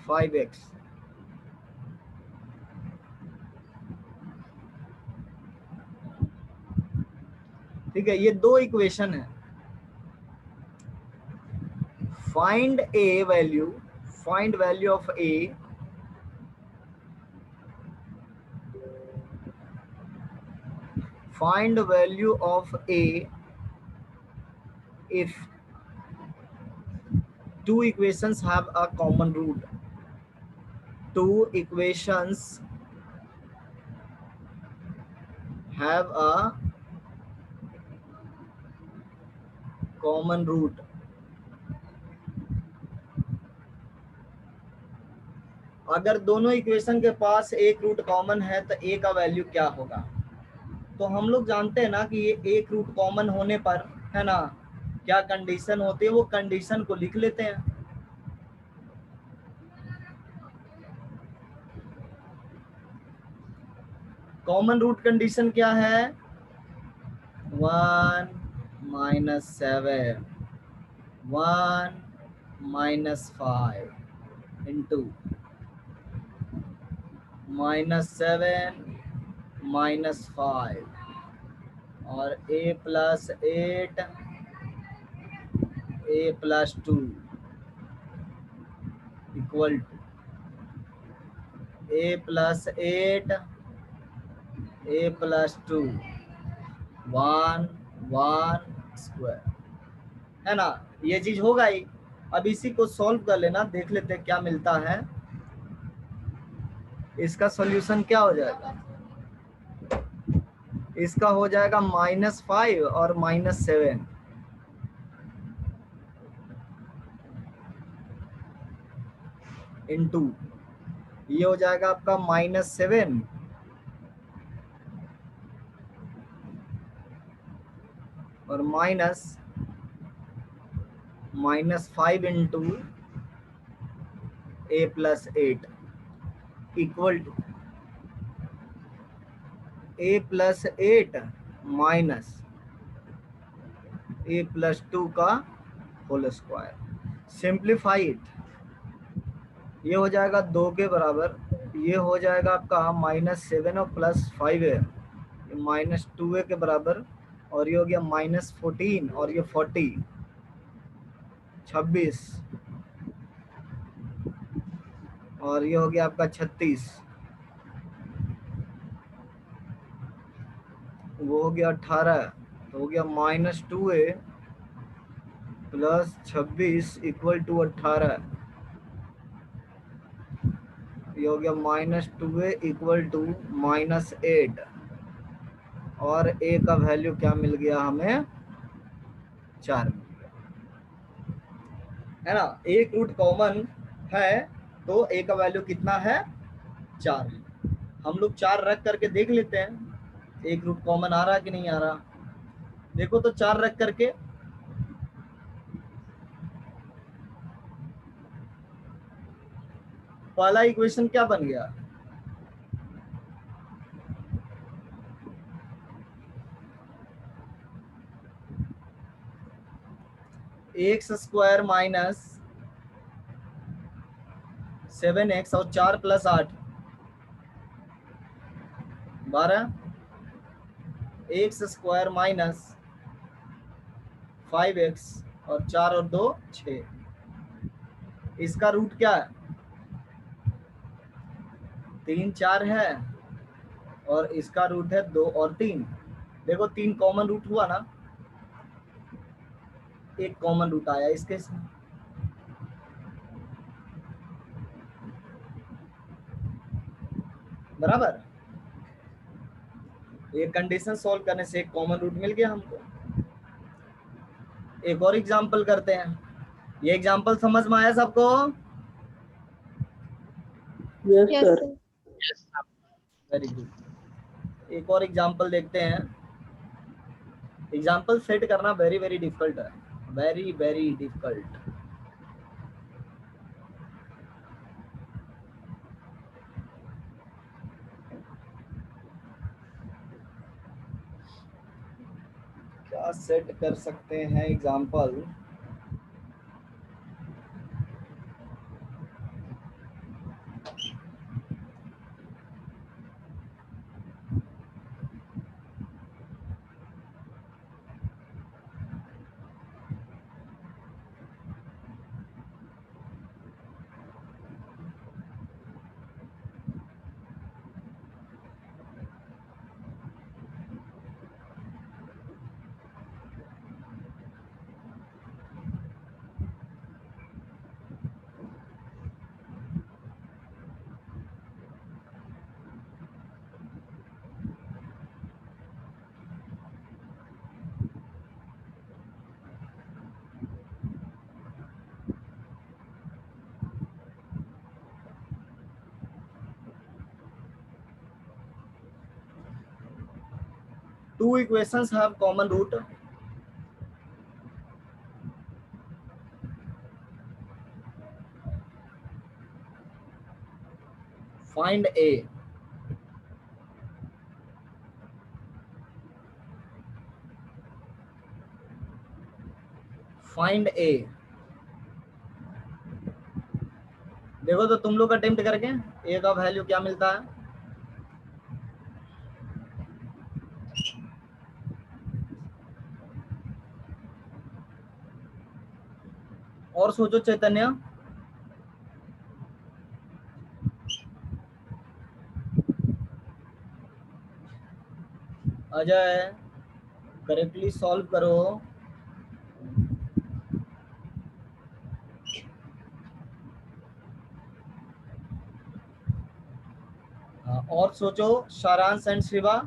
5x, ठीक है, ये दो इक्वेशन है। Find A value, find value of A find value of a if two equations have a common root. Two equations have a common root. अगर दोनों equation के पास एक रूट कॉमन है तो ए का वैल्यू क्या होगा? तो हम लोग जानते हैं ना कि ये एक रूट कॉमन होने पर, है ना, क्या कंडीशन होती है, वो कंडीशन को लिख लेते हैं। कॉमन रूट कंडीशन क्या है? 1 माइनस 7 1 माइनस 5 इंटू -7 -5 और a + 8 a + 2 equal to a + 8 a + 2 1 1 square, है ना, ये चीज होगा ही। अब इसी को सॉल्व कर लेना, देख लेते हैं क्या मिलता है। इसका सॉल्यूशन क्या हो जाएगा? इसका हो जाएगा -5 और -7, इंटू ये हो जाएगा आपका -7 और -5 into a + 8 equal to a + 8 minus a + 2 का होल स्क्वायर। सिंप्लीफाई इट, ये हो जाएगा 2 के बराबर ये हो जाएगा आपका -7 और +5 है, -2a के बराबर, और ये हो गया -14 और ये 40, 26, और ये हो गया आपका 36, वो हो गया 18, तो हो गया -2a + 26 = 18, ये हो गया -2a = -8, और a का वैल्यू क्या मिल गया हमें, 4 मिल गया, है ना। एक रूट कॉमन है तो a का वैल्यू कितना है, 4 है। हम लोग 4 रख करके देख लेते हैं एक रूट कॉमन आ रहा है कि नहीं आ रहा। देखो तो 4 रख करके, पहला इक्वेशन क्या बन गया, x² - 7x और 4 + 8 12, x² - 5x और 4 और 2 6, इसका रूट क्या है, 3 4 है, और इसका रूट है 2 और 3। देखो 3 कॉमन रूट हुआ ना, एक कॉमन रूट आया इस केस में, बराबर। ये कंडीशन सॉल्व करने से एक कॉमन रूट मिल गया हमको। एक और एग्जांपल करते हैं, ये एग्जांपल समझ में आया सबको, yes Yes, sir. sir. Yes, sir. Very good. एक और एग्जांपल देखते हैं। एग्जांपल सेट करना वेरी वेरी डिफिकल्ट है, वेरी वेरी डिफिकल्ट। क्या सेट कर सकते हैं example, two equations have common root, find a, find A. देखो तो तुम लोग अटेम्प्ट करके ए का वैल्यू क्या मिलता है, और सोचो चैतन्य, अजय, करेक्टली सॉल्व करो। हाँ, और सोचो सारांश एंड शिवा।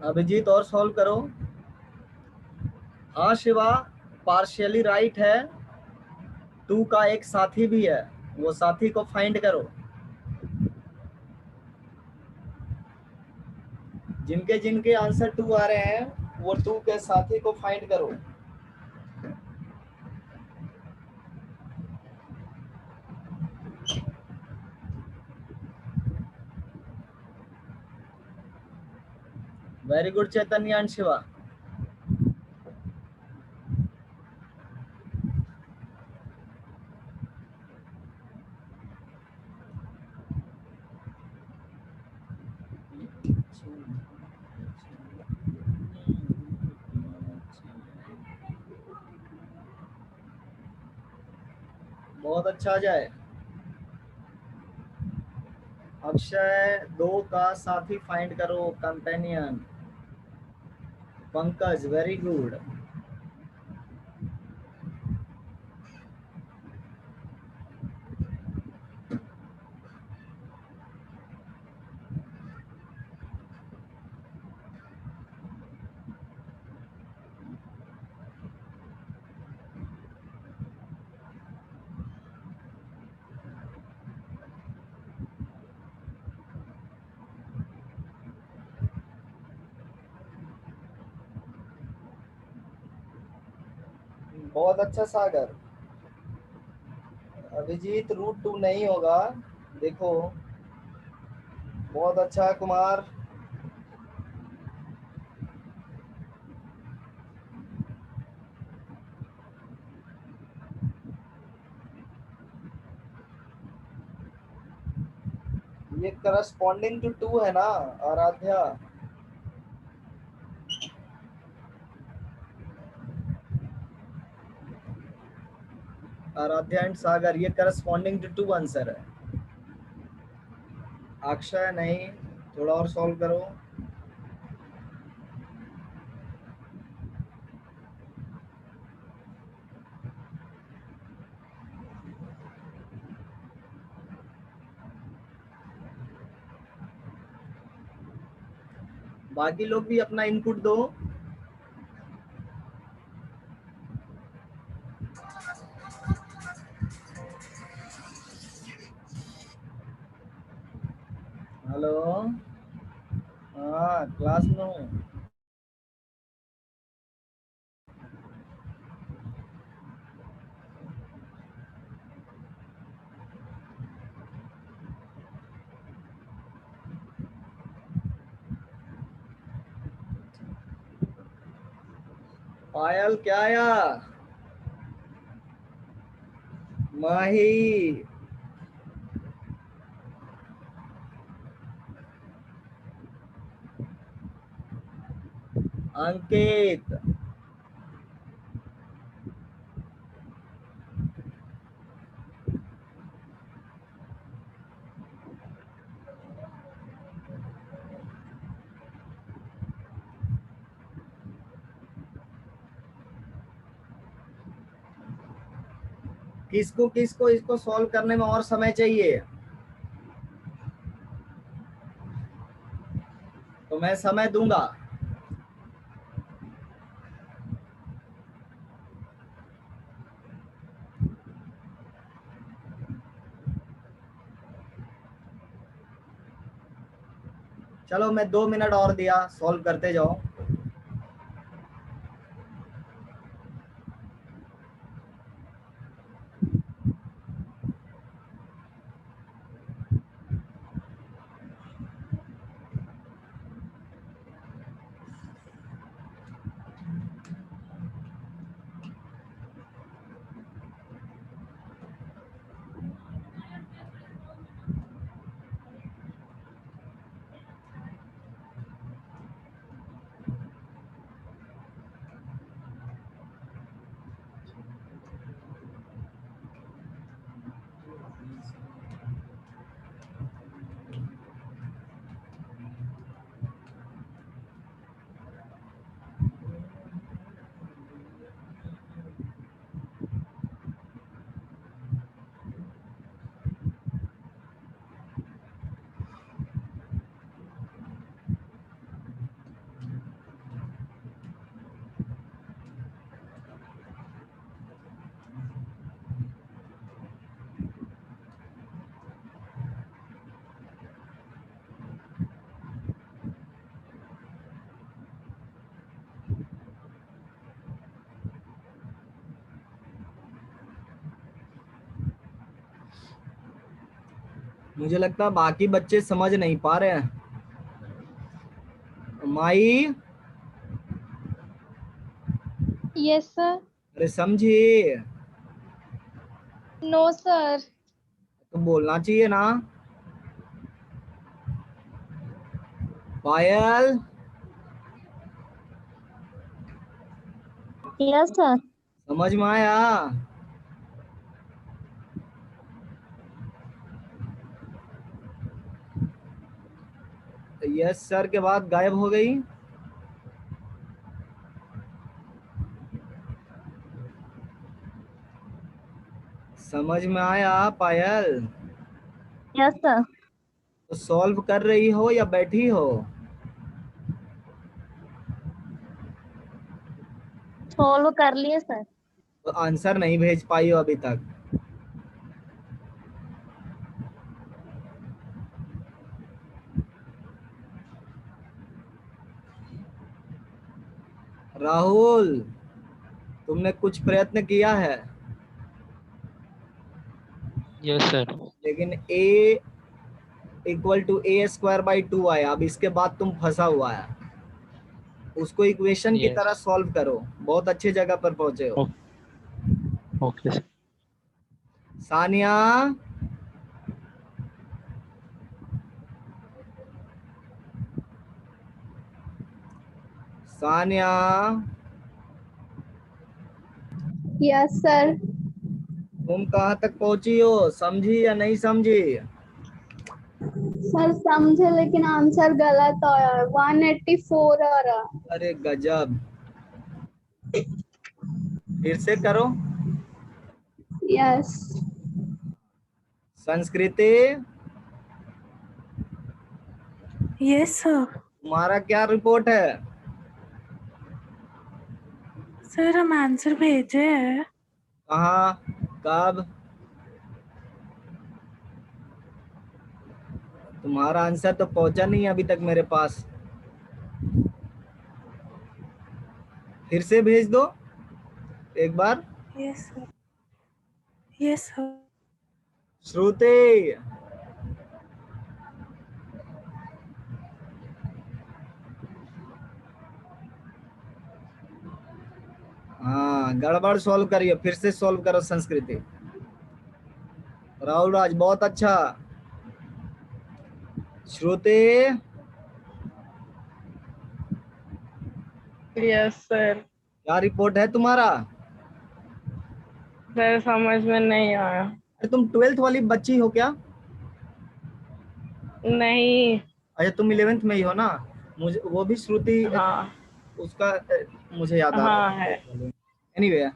अभिजीत और सॉल्व करो। हाँ शिवा, पार्शियली राइट है। 2 का एक साथी भी है, वो साथी को फाइंड करो। जिनके जिनके आंसर 2 आ रहे हैं वो 2 के साथी को फाइंड करो। Very good Chaitanya and Shiva. बहुत अच्छा जाए। अक्षय 2 का साथी फाइंड करो, कंपेनियन। Pankaj very good. बहुत अच्छा सागर। अभिजीत रूट 2 नहीं होगा, देखो। बहुत अच्छा कुमार। ये करस्पॉन्डिंग टू 2 है ना आराध्या। आराध्या एंड सागर, ये करस्पॉन्डिंग टू 2 आंसर है। अक्षय नहीं, थोड़ा और सॉल्व करो। बाकी लोग भी अपना इनपुट दो। हेलो, हाँ क्लास में हूँ। पायल क्या आया? माही, अंकित, किसको किसको इसको सॉल्व करने में और समय चाहिए तो मैं समय दूंगा। चलो मैं 2 मिनट और दिया, सॉल्व करते जाओ। मुझे लगता है बाकी बच्चे समझ नहीं पा रहे हैं। माई, Yes, sir. अरे समझी, No, sir. तो बोलना चाहिए ना। पायल, Yes, sir. समझ में आया? यस सर के बाद गायब हो गई। समझ में आया पायल? Yes, sir. तो सॉल्व कर रही हो या बैठी हो? Follow कर लिए sir. तो आंसर नहीं भेज पाई हो अभी तक। राहुल, तुमने कुछ प्रयत्न किया है, Yes, sir. लेकिन a equal to a square by 2 आया। अब इसके बाद तुम फंसा हुआ है, उसको इक्वेशन की Yes. तरह सॉल्व करो। बहुत अच्छी जगह पर पहुंचे हो। Okay, sir. Sania, Sania, Yes, sir. तुम कहाँ तक पहुंची हो? समझी या नहीं समझी? सर समझे लेकिन आंसर गलत आया है 184 आ रहा। अरे गजब, फिर से करो। यस संस्कृति, Yes, sir. तुम्हारा क्या रिपोर्ट है? सर हम आंसर भेजे हैं। कहाँ, कब? तुम्हारा आंसर तो पहुंचा नहीं अभी तक मेरे पास। फिर से भेज दो एक बार। Yes, sir. Yes, sir. श्रुति, हाँ गड़बड़ सॉल्व करिए, फिर से सॉल्व करो संस्कृति। राहुल राज बहुत अच्छा। श्रुति, यस सर। क्या रिपोर्ट है तुम्हारा? सर समझ में नहीं आया। अरे तुम 12th वाली बच्ची हो क्या? नहीं। अच्छा तुम 11th में ही हो ना। मुझे वो भी श्रुति, हाँ उसका मुझे याद आ रहा हाँ है। है। एनीवे,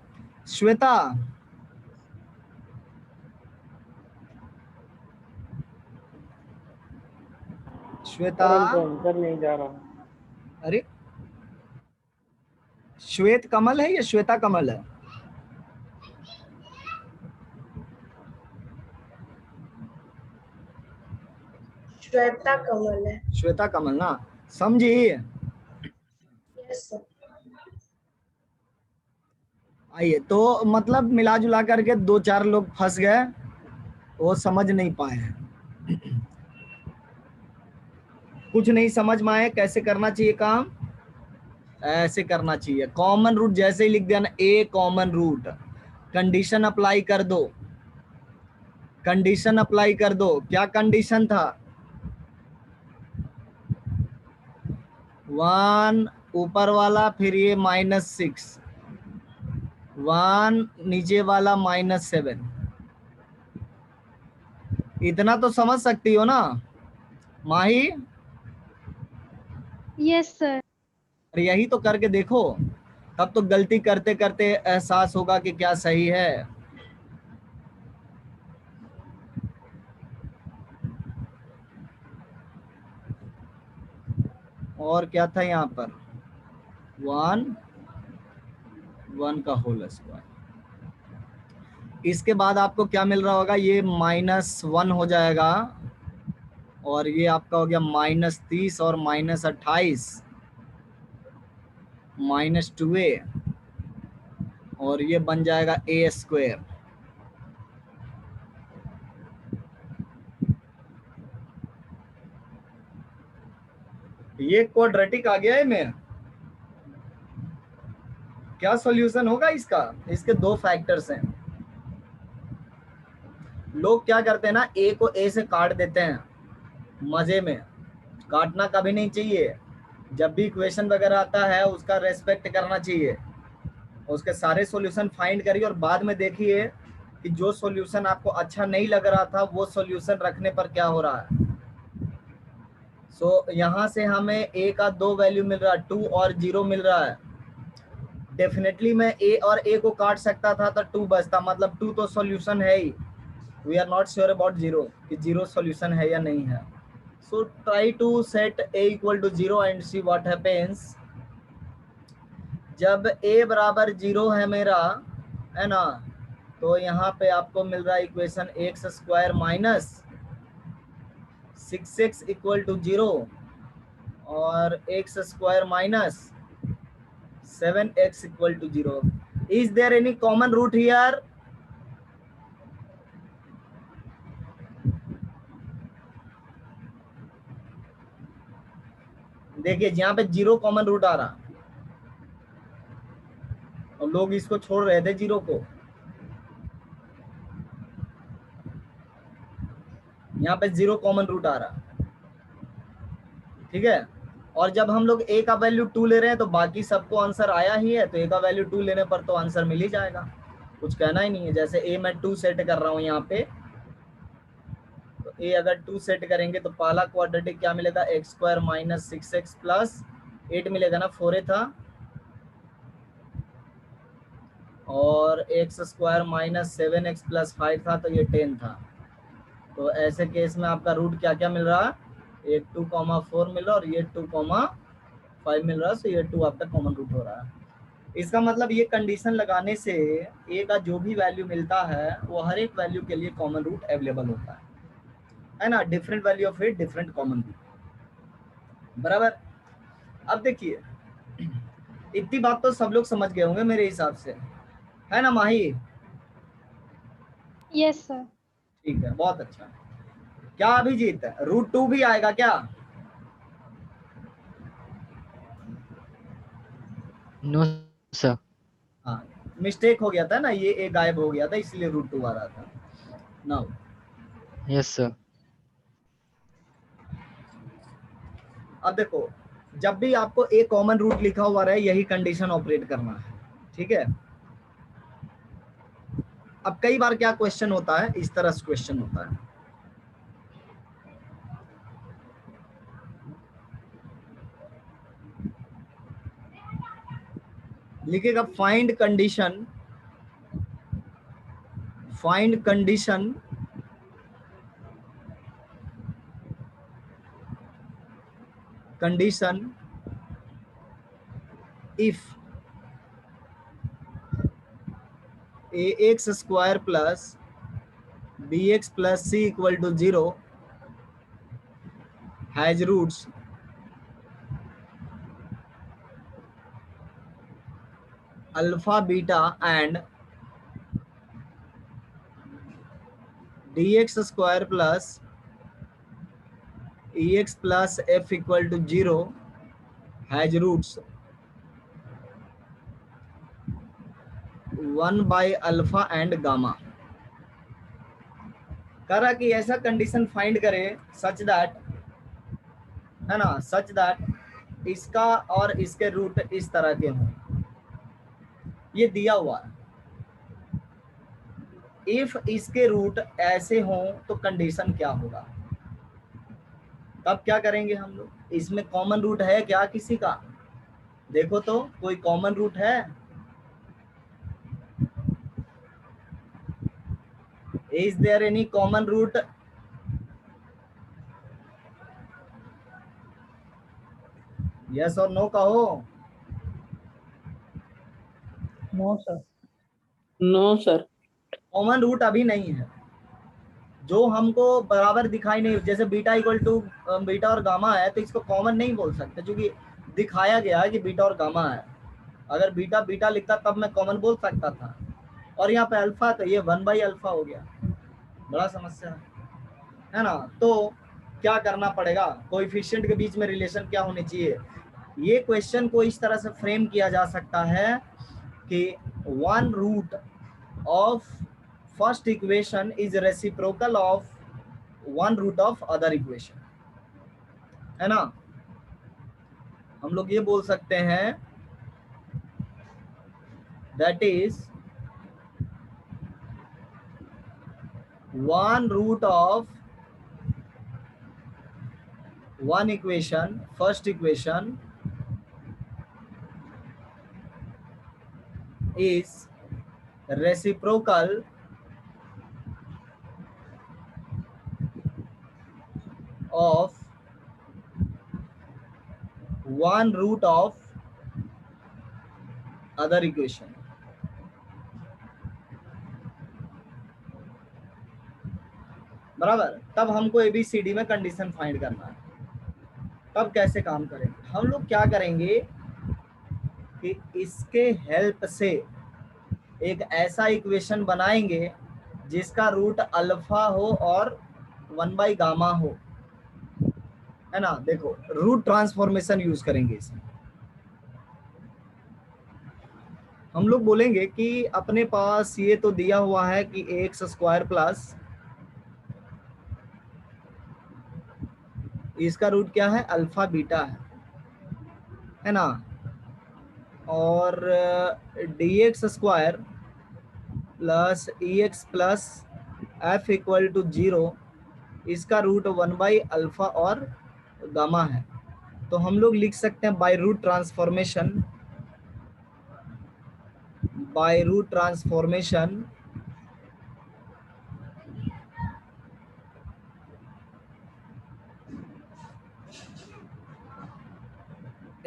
श्वेता, श्वेता, आंसर नहीं जा रहा। अरे श्वेत कमल है या श्वेता कमल है? श्वेता कमल है। श्वेता कमल ना, समझी? Yes sir. आइए, तो मतलब मिला जुला करके 2-4 लोग फंस गए, वो समझ नहीं पाए हैं। कुछ नहीं समझ में आए कैसे करना चाहिए काम, ऐसे करना चाहिए। कॉमन रूट जैसे ही लिख दिया ना, ए कॉमन रूट, कंडीशन अप्लाई कर दो, कंडीशन अप्लाई कर दो। क्या कंडीशन था? 1 ऊपर वाला, फिर ये -6, 1 नीचे वाला -7। इतना तो समझ सकती हो ना माही? Yes sir. और यही तो करके देखो, तब तो गलती करते करते एहसास होगा कि क्या सही है। और क्या था यहाँ पर? 1 का होल स्क्वायर। इसके बाद आपको क्या मिल रहा होगा? ये -1 हो जाएगा, और ये आपका हो गया -30 और -28, -2a, और ये बन जाएगा a स्क्वायर। ये क्वाड्रेटिक आ गया है में, क्या सॉल्यूशन होगा इसका? इसके दो फैक्टर्स हैं। लोग क्या करते हैं ना, ए को ए से काट देते हैं मजे में। काटना कभी नहीं चाहिए। जब भी इक्वेशन वगैरह आता है उसका रेस्पेक्ट करना चाहिए, उसके सारे सॉल्यूशन फाइंड करिए और बाद में देखिए कि जो सॉल्यूशन आपको अच्छा नहीं लग रहा था वो सॉल्यूशन रखने पर क्या हो रहा है। यहाँ से हमें ए का 2 वैल्यू मिल रहा है, 2 और 0 मिल रहा है। डेफिनेटली मैं ए और ए को काट सकता था तो 2 बचता, मतलब 2 तो सॉल्यूशन है ही। We are not sure about 0 कि 0 सॉल्यूशन है या नहीं है। So try to set A equal to 0 and see what happens. जब ए बराबर 0 है मेरा, है ना, तो यहाँ पे आपको मिल रहा है equation x square minus 6x equal to 0 और x square minus 7x equal to 0। Is there any common root here? देखिए यहाँ पे 0 कॉमन रूट आ रहा और लोग इसको छोड़ रहे थे 0 को। यहाँ पे 0 कॉमन रूट आ रहा, ठीक है। और जब हम लोग a का वैल्यू 2 ले रहे हैं तो बाकी सबको आंसर आया ही है, तो a का वैल्यू 2 लेने पर तो आंसर मिल ही जाएगा, कुछ कहना ही नहीं है। जैसे a मैं 2 सेट कर रहा हूँ यहाँ पे, तो a अगर 2 सेट करेंगे तो पहला क्वाड्रेटिक क्या मिलेगा, x square minus 6x plus 8 मिलेगा ना, 4a था, और x square minus 7x plus 5 था तो ये 10 था। तो ऐसे केस में आपका रूट क्या क्या मिल रहा है, एक 2,4 मिल रहा है और ये 2,5 मिल रहा है। तो ये 2 आपका कॉमन रूट हो रहा है। इसका मतलब ये कंडीशन लगाने से ए का जो भी वैल्यू मिलता है वो हर एक वैल्यू के लिए कॉमन रूट अवेलेबल होता है ना। Different value of a different common root, बराबर। अब देखिए इतनी बात तो सब लोग समझ गए होंगे मेरे हिसाब से, है ना माही? Yes sir. ठीक है, बहुत अच्छा। क्या अभिजीत, रूट 2 भी आएगा क्या? No sir. हाँ, मिस्टेक हो गया था ना, ये एक गायब हो गया था इसलिए रूट 2 आ रहा था। Now yes sir. अब देखो, जब भी आपको एक कॉमन रूट लिखा हुआ रहे यही कंडीशन ऑपरेट करना है, ठीक है। अब कई बार क्या क्वेश्चन होता है, इस तरह से क्वेश्चन होता है, लिखेगा find condition if ax square plus bx plus c equal to 0 has roots alpha, beta and dx square plus ex plus f equal to 0 has roots 1 by alpha and gamma। कह रहा कि ऐसा condition find करे such that, है ना, such that इसका और इसके रूट इस तरह के हों। ये दिया हुआ है, इफ इसके रूट ऐसे हों तो कंडीशन क्या होगा। तब क्या करेंगे हम लोग, इसमें कॉमन रूट है क्या किसी का? देखो तो कोई कॉमन रूट है? Is there any common root? Yes और नो कहो। No sir. No sir. Common root अभी नहीं है जो हमको बराबर दिखाई नहीं, जैसे बीटा इक्वल टू बीटा और गामा है तो इसको कॉमन नहीं बोल सकते क्योंकि दिखाया गया है कि बीटा और गामा है। अगर बीटा बीटा लिखता तब मैं कॉमन बोल सकता था, और यहाँ पे अल्फा तो ये 1 बाई अल्फा हो गया, बड़ा समस्या है ना। तो क्या करना पड़ेगा, कोएफिशिएंट के बीच में रिलेशन क्या होनी चाहिए। ये क्वेश्चन को इस तरह से फ्रेम किया जा सकता है कि 1 root of first equation is reciprocal of 1 root of other equation, है ना। हम लोग ये बोल सकते हैं that is 1 root of 1 equation, first equation is reciprocal of 1 root of other equation। बराबर। तब हमको ABCD में कंडीशन फाइंड करना है। तब कैसे काम करेंगे, हम लोग क्या करेंगे कि इसके हेल्प से एक ऐसा इक्वेशन बनाएंगे जिसका रूट अल्फा हो और 1/गामा हो, है ना। देखो रूट ट्रांसफॉर्मेशन यूज करेंगे इसमें। हम लोग बोलेंगे कि अपने पास ये तो दिया हुआ है कि x² प्लस इसका रूट क्या है, अल्फा बीटा है ना, और dx² plus EX plus F equal to 0 इसका रूट 1/अल्फा और गामा है। तो हम लोग लिख सकते हैं by root transformation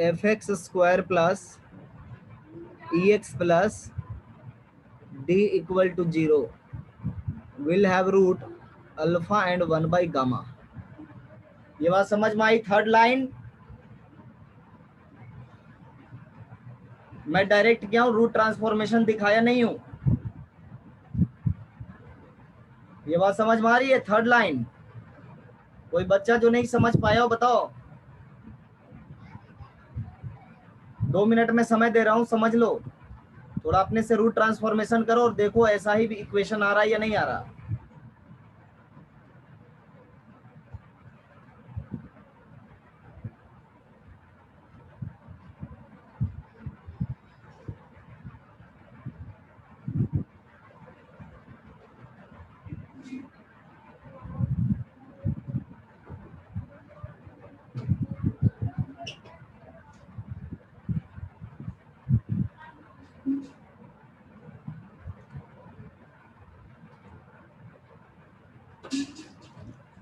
fx² plus EX plus D equal to 0 will have root alpha and 1/गामा। ये बात समझ में आई। थर्ड लाइन मैं डायरेक्ट क्या हूं, रूट ट्रांसफॉर्मेशन दिखाया नहीं हूं। ये बात समझ में आ रही है। थर्ड लाइन कोई बच्चा जो नहीं समझ पाया हो बताओ, 2 मिनट में समय दे रहा हूं, समझ लो। थोड़ा अपने से रूट ट्रांसफॉर्मेशन करो और देखो ऐसा ही भी इक्वेशन आ रहा है या नहीं आ रहा।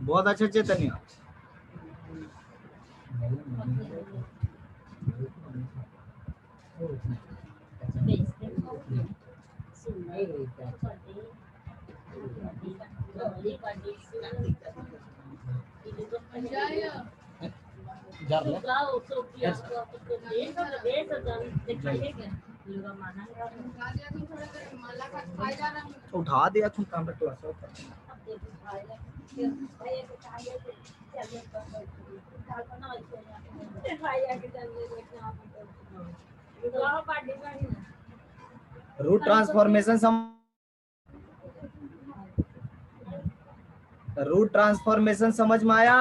बहुत अच्छा चैतन्य। उठा दिया तुम काम पे क्लास रूट ट्रांसफॉर्मेशन समझ में आया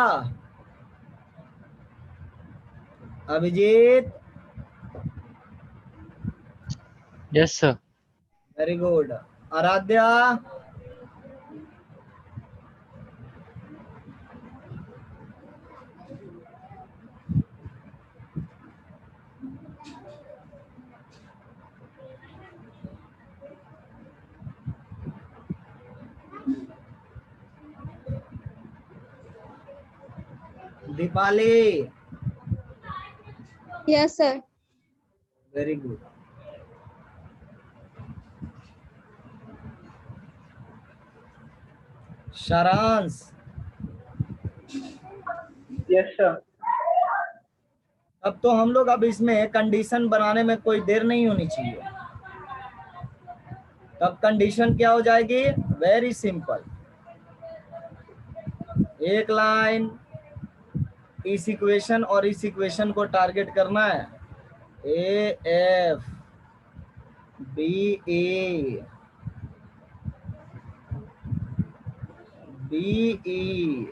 Abhijit? Yes sir. Very good. Aaradhya? Deepali? Yes, sir. Very good. Saransh? Yes sir. अब तो हम लोग अब इसमें कंडीशन बनाने में कोई देर नहीं होनी चाहिए। तब कंडीशन क्या हो जाएगी, वेरी सिंपल। एक लाइन इस इक्वेशन और इस इक्वेशन को टारगेट करना है। A f b a b e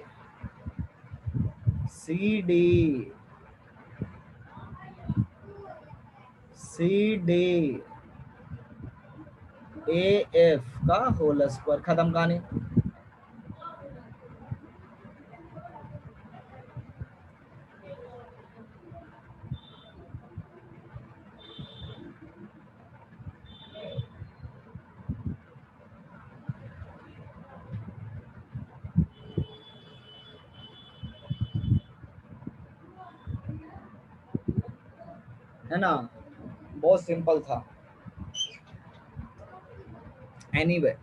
c d c d a F का होल स्क्वायर। खत्म कहानी। है ना, बहुत सिंपल था। एनीवे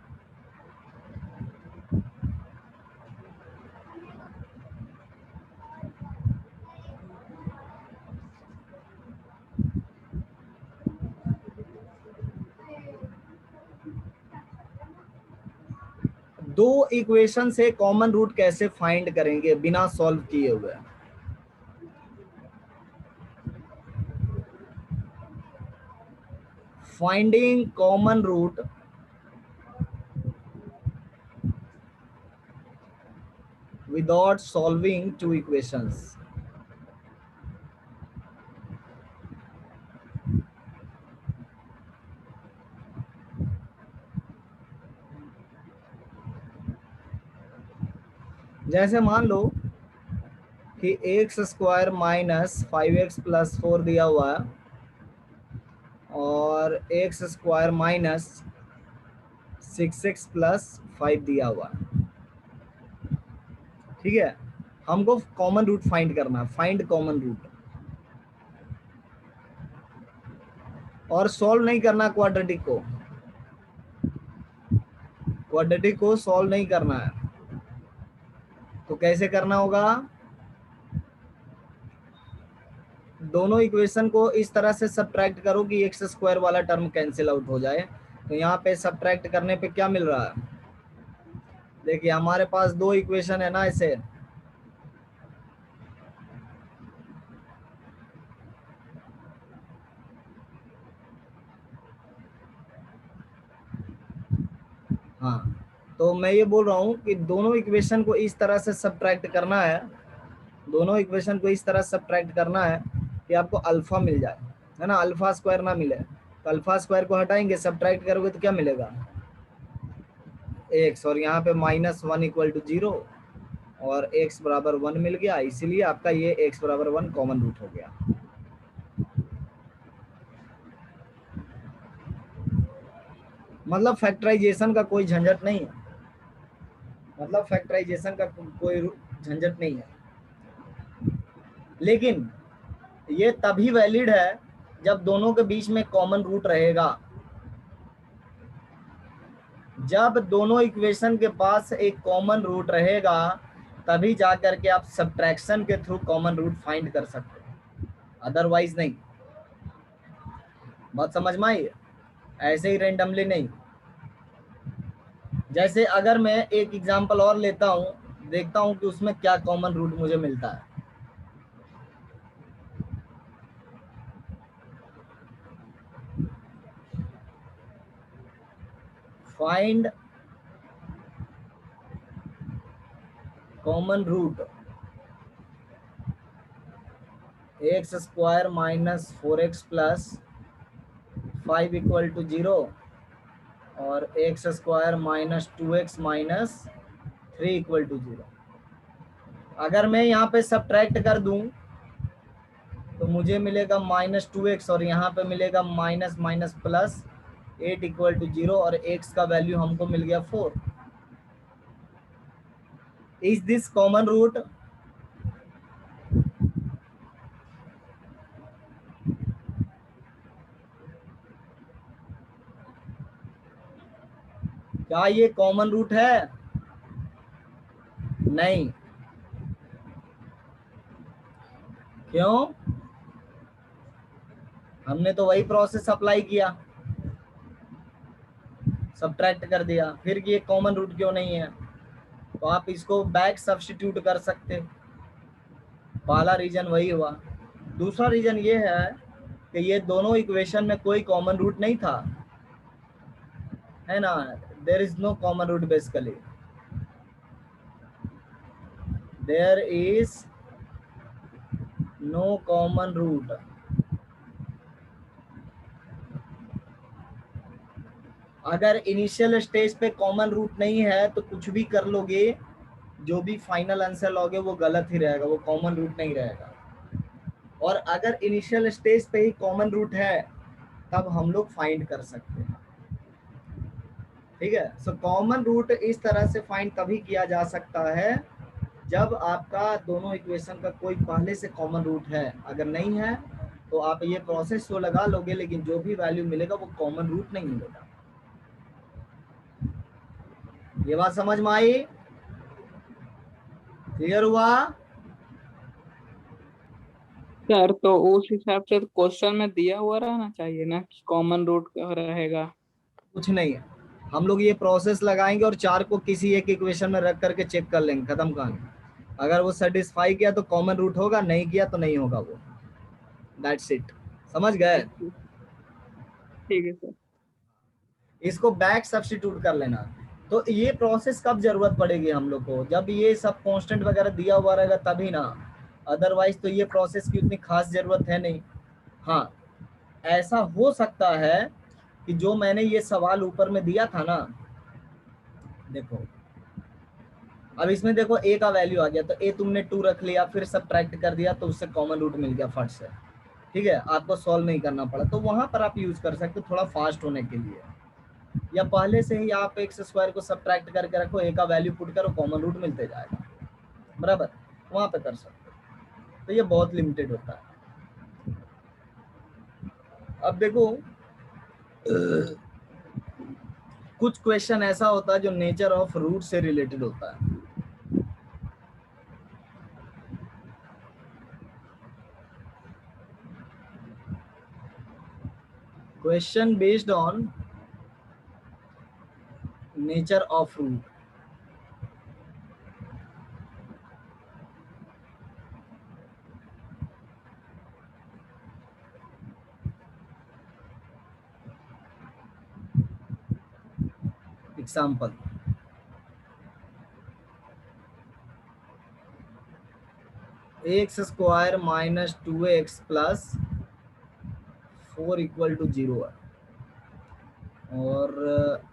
दो इक्वेशन से कॉमन रूट कैसे फाइंड करेंगे बिना सॉल्व किए हुए? Finding common root without solving two equations. जैसे मान लो कि x square minus 5x plus 4 दिया हुआ है और x square minus 6x plus 5 दिया हुआ है। ठीक है, हमको कॉमन रूट फाइंड करना है, फाइंड कॉमन रूट, और सॉल्व नहीं करना क्वाड्रेटिक को। क्वाड्रेटिक को सॉल्व नहीं करना है, तो कैसे करना होगा? दोनों इक्वेशन को इस तरह से सब्ट्रैक्ट करो कि एक्स स्क्वायर वाला टर्म कैंसिल आउट हो जाए। तो यहाँ पे सब्ट्रैक्ट करने पे क्या मिल रहा है? देखिए हमारे पास दो इक्वेशन है ना, ऐसे हाँ, तो मैं ये बोल रहा हूँ कि दोनों इक्वेशन को इस तरह से सब्ट्रैक्ट करना है, दोनों इक्वेशन को इस तरह सब्ट्रैक्ट करना है कि आपको अल्फा मिल जाए, है ना, अल्फा स्क्वायर ना मिले। तो अल्फा स्क्वायर को हटाएंगे, सब्ट्रैक्ट करोगे तो क्या मिलेगा? एक्स, और यहाँ पे -1 इक्वल टू 0 और x बराबर 1 मिल गया, इसीलिए आपका ये x बराबर 1 कॉमन रूट हो गया। मतलब फैक्टराइजेशन का कोई झंझट नहीं है, मतलब फैक्टराइजेशन का कोई झंझट नहीं है। लेकिन ये तभी वैलिड है जब दोनों के बीच में कॉमन रूट रहेगा। जब दोनों इक्वेशन के पास एक कॉमन रूट रहेगा तभी जाकर के आप सब्ट्रैक्शन के थ्रू कॉमन रूट फाइंड कर सकते हैं, अदरवाइज नहीं। बात समझ में आई? ऐसे ही रेंडमली नहीं। जैसे अगर मैं एक एग्जांपल और लेता हूं, देखता हूं कि उसमें क्या कॉमन रूट मुझे मिलता है। Find common root x square minus 4x plus 5 equal to 0 और x square minus 2x minus 3 equal to 0। अगर मैं यहाँ पे सब्ट्रैक्ट कर दूं तो मुझे मिलेगा -2x और यहाँ पे मिलेगा minus minus plus 8 equal to 0 और x का वैल्यू हमको मिल गया 4। Is this common root? क्या ये कॉमन रूट है? नहीं। क्यों? हमने तो वही प्रोसेस अप्लाई किया, सब्ट्रैक्ट कर दिया, फिर ये कॉमन रूट क्यों नहीं है? तो आप इसको बैक सब्स्टिट्यूट कर सकते, पहला रीजन वही हुआ। दूसरा रीजन ये है कि ये दोनों इक्वेशन में कोई कॉमन रूट नहीं था, है ना, there is no common root basically, there is no common root. अगर इनिशियल स्टेज पे कॉमन रूट नहीं है तो कुछ भी कर लोगे, जो भी फाइनल आंसर लोगे वो गलत ही रहेगा, वो कॉमन रूट नहीं रहेगा। और अगर इनिशियल स्टेज पे ही कॉमन रूट है तब हम लोग फाइंड कर सकते हैं। ठीक है, सो कॉमन रूट इस तरह से फाइंड तभी किया जा सकता है जब आपका दोनों इक्वेशन का कोई पहले से कॉमन रूट है। अगर नहीं है तो आप ये प्रोसेस तो लगा लोगे, लेकिन जो भी वैल्यू मिलेगा वो कॉमन रूट नहीं मिलेगा। ये बात समझ में आई? क्लियर हुआ? सर तो उस हिसाब से क्वेश्चन में दिया हुआ रहना चाहिए ना कि कॉमन रूट रहेगा। कुछ नहीं है, हम लोग ये प्रोसेस लगाएंगे और 4 को किसी एक इक्वेशन में रख करके चेक कर लेंगे, खत्म कहानी। अगर वो सेटिस्फाई किया तो कॉमन रूट होगा, नहीं किया तो नहीं होगा वो। That's it. समझ गए? ठीक है सर। इसको बैक सब्स्टिट्यूट कर लेना। तो ये प्रोसेस कब जरूरत पड़ेगी हम लोग को? जब ये सब कांस्टेंट वगैरह दिया हुआ रहेगा तभी ना, अदरवाइज तो ये प्रोसेस की उतनी खास जरूरत है नहीं। हाँ, ऐसा हो सकता है कि जो मैंने ये सवाल ऊपर में दिया था ना, देखो अब इसमें देखो a का वैल्यू आ गया तो a तुमने 2 रख लिया, फिर सब्ट्रैक्ट कर दिया तो उससे कॉमन रूट मिल गया फट से। ठीक है, आपको सॉल्व नहीं करना पड़ा, तो वहां पर आप यूज कर सकते हो थोड़ा फास्ट होने के लिए। या पहले से ही आप एक्स स्क्वायर को सब्ट्रैक्ट करके रखो, a का वैल्यू पुट करो, कॉमन रूट मिलते जाएगा, बराबर, वहां पे कर सकते हो। तो ये बहुत लिमिटेड होता है। अब देखो कुछ क्वेश्चन ऐसा होता है जो नेचर ऑफ रूट से रिलेटेड होता है। Question based on nature of root. Example, x square minus 2x plus 4 equal to 0 है, और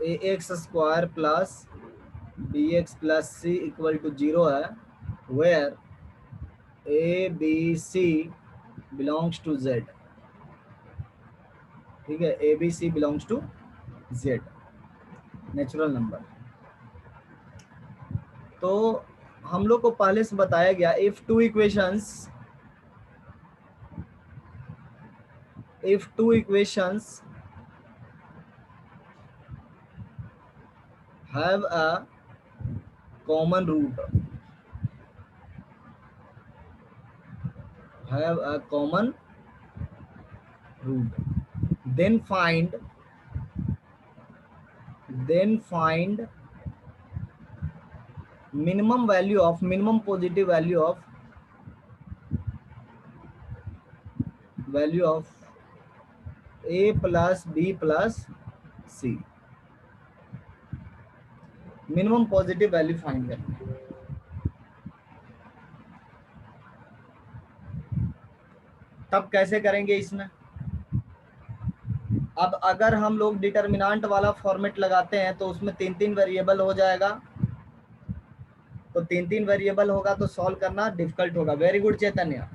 x square plus bx plus c equal to 0 है, where a b c belongs to z। ठीक है, a b c belongs to z, natural number. तो हम लोग को पहले से बताया गया, if two equations have a common root, then find minimum positive value of a plus b plus c। Minimum positive value find करनी है। तब कैसे करेंगे इसमें? अब अगर हम लोग डिटरमिनेंट वाला फॉर्मेट लगाते हैं तो उसमें 3 वेरिएबल हो जाएगा, तो 3 वेरिएबल होगा तो सॉल्व करना डिफिकल्ट होगा। वेरी गुड चैतन्य,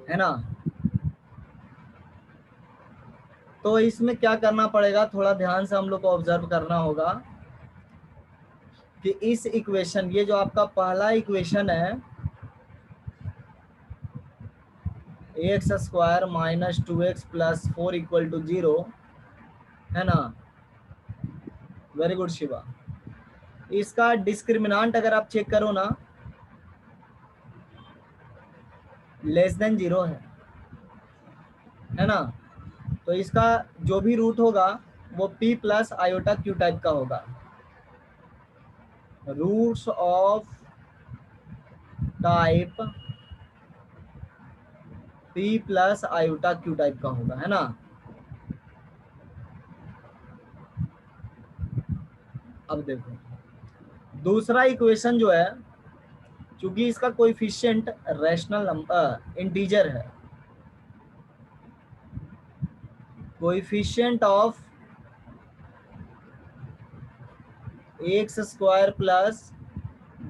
है ना? तो इसमें क्या करना पड़ेगा, थोड़ा ध्यान से हम लोग को ऑब्जर्व करना होगा कि इस इक्वेशन, ये जो आपका पहला इक्वेशन है x square minus 2x plus 4 equal to 0, है ना? Very good Shiva. इसका डिस्क्रिमिनेंट अगर आप चेक करो ना, लेस देन 0 है ना? तो इसका जो भी रूट होगा वो p plus iota q type का होगा। Roots of type p plus iota q type का होगा, है ना। अब देखो दूसरा इक्वेशन जो है, चूंकि इसका कोएफिशिएंट रैशनल नंबर इंटीजर है, coefficient of x square plus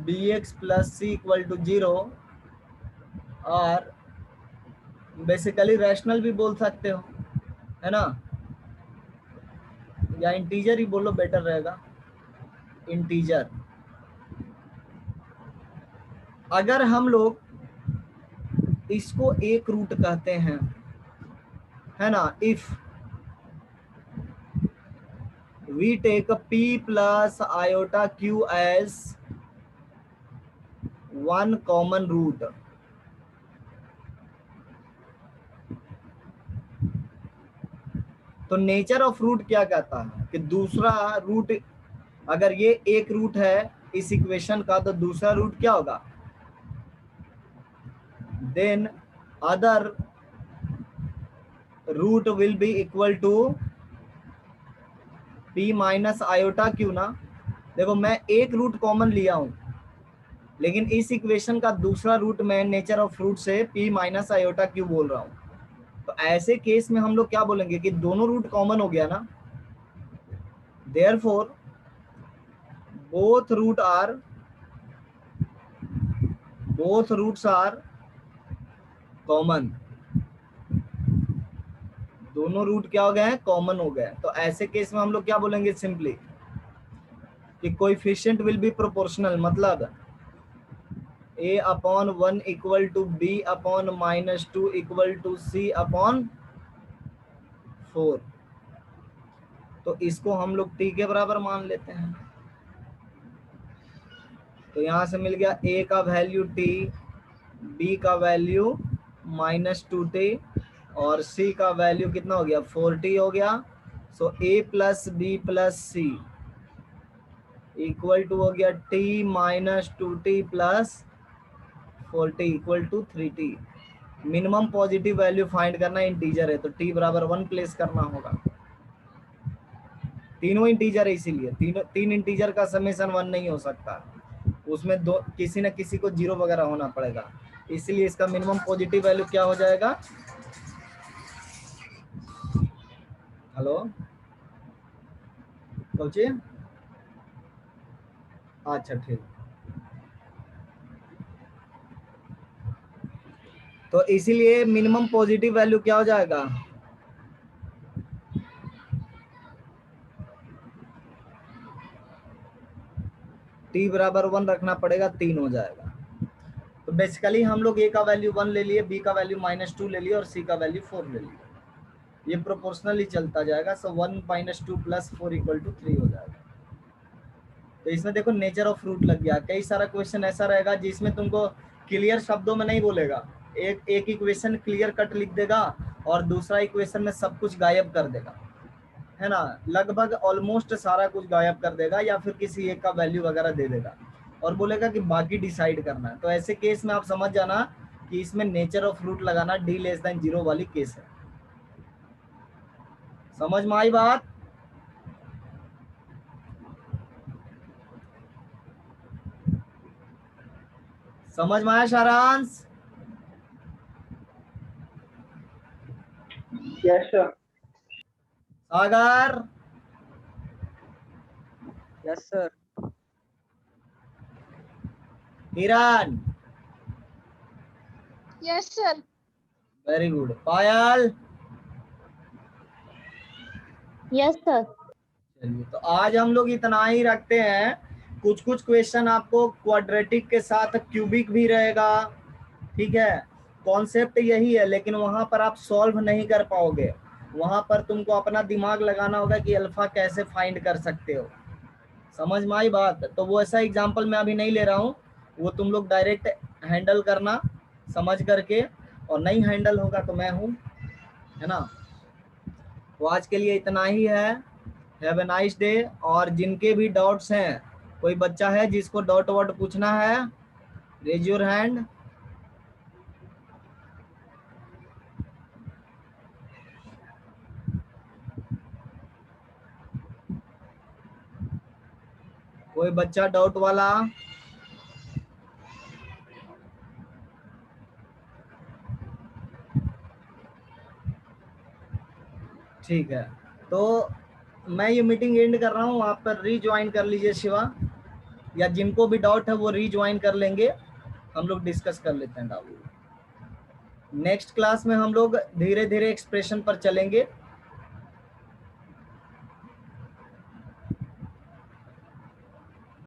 b x plus c equal to 0 और बेसिकली रैशनल भी बोल सकते हो, है ना, या इंटीजर ही बोलो बेटर रहेगा, इंटीजर। अगर हम लोग इसको एक रूट कहते हैं, है ना, if we take p plus iota q as one common root, तो नेचर ऑफ रूट क्या कहता है कि दूसरा रूट, अगर ये एक रूट है इस इक्वेशन का, तो दूसरा रूट क्या होगा, then other root will be equal to p minus iota q ना। देखो मैं एक रूट कॉमन लिया हूं, लेकिन इस इक्वेशन का दूसरा रूट मैं नेचर ऑफ रूट से p माइनस आयोटा q बोल रहा हूं। तो ऐसे केस में हम लोग क्या बोलेंगे कि दोनों रूट कॉमन हो गया ना, therefore both roots are common, दोनों रूट क्या हो गए हैं, कॉमन हो गए। तो ऐसे केस में हम लोग क्या बोलेंगे सिंपली कि कोएफिशिएंट विल बी प्रोपोर्शनल, मतलब a upon 1 equal to b upon -2 equal to c upon 4। तो इसको हम लोग t के बराबर मान लेते हैं। तो यहां से मिल गया a का वैल्यू t, b का वैल्यू -2t और c का वैल्यू कितना हो गया, 4t हो गया। So a plus b plus c equal to हो गया t -2t plus 4t equal to 3t। Minimum positive value find करना, इंटीजर है तो t बराबर 1 प्लेस करना होगा। तीनों इंटीजर है, इसीलिए तीन इंटीजर का समेशन 1 नहीं हो सकता, उसमें दो किसी न किसी को 0 वगैरह होना पड़ेगा, इसलिए इसका मिनिमम पॉजिटिव वैल्यू क्या हो जाएगा। हेलो सोचिए, अच्छा ठीक, तो इसीलिए मिनिमम पॉजिटिव वैल्यू क्या हो जाएगा, t बराबर 1 रखना पड़ेगा, 3 हो जाएगा। तो बेसिकली हम लोग a का वैल्यू 1 ले लिए, b का वैल्यू -2 ले लिए और c का वैल्यू 4 ले लिए, ये प्रोपोर्शनली चलता जाएगा। सो 1 - 2 + 4 = 3 हो जाएगा। तो इसमें देखो नेचर ऑफ रूट लग गया। कई सारा क्वेश्चन ऐसा रहेगा जिसमें तुमको क्लियर शब्दों में नहीं बोलेगा, एक इक्वेशन क्लियर कट लिख देगा और दूसरा इक्वेशन में सब कुछ गायब कर देगा, है ना, लगभग ऑलमोस्ट सारा कुछ गायब कर देगा, या फिर किसी एक का वैल्यू वगैरह दे देगा और बोलेगा कि बाकी डिसाइड करना है। तो ऐसे केस में आप समझ जाना कि इसमें नेचर ऑफ रूट लगाना d<0 वाली केस है। समझ में आई बात? समझ में आया Saransh? Yes sir. Sagar? Yes sir. Kiran? Yes sir. Very good. Payal? Yes sir. चलिए, तो आज हम लोग इतना ही रखते हैं। कुछ क्वेश्चन आपको क्वाड्रेटिक के साथ क्यूबिक भी रहेगा, ठीक है, कॉन्सेप्ट यही है, लेकिन वहां पर आप सॉल्व नहीं कर पाओगे, वहां पर तुमको अपना दिमाग लगाना होगा कि अल्फा कैसे फाइंड कर सकते हो। समझ में आई बात? तो वो ऐसा एग्जांपल मैं अभी नहीं ले रहा हूँ, वो तुम लोग डायरेक्ट हैंडल करना समझ करके, और नहीं हैंडल होगा तो मैं हूँ, है ना। तो आज के लिए इतना ही है। Have a nice day. और जिनके भी डाउट्स हैं, कोई बच्चा है जिसको डाउट वाउट पूछना है? Raise your hand. कोई बच्चा डाउट वाला? ठीक है, तो मैं ये मीटिंग एंड कर रहा हूँ, आप पर रीज्वाइन कर लीजिए शिवा, या जिनको भी डाउट है वो रीज्वाइन कर लेंगे, हम लोग डिस्कस कर लेते हैं डाउट। नेक्स्ट क्लास में हम लोग धीरे धीरे एक्सप्रेशन पर चलेंगे।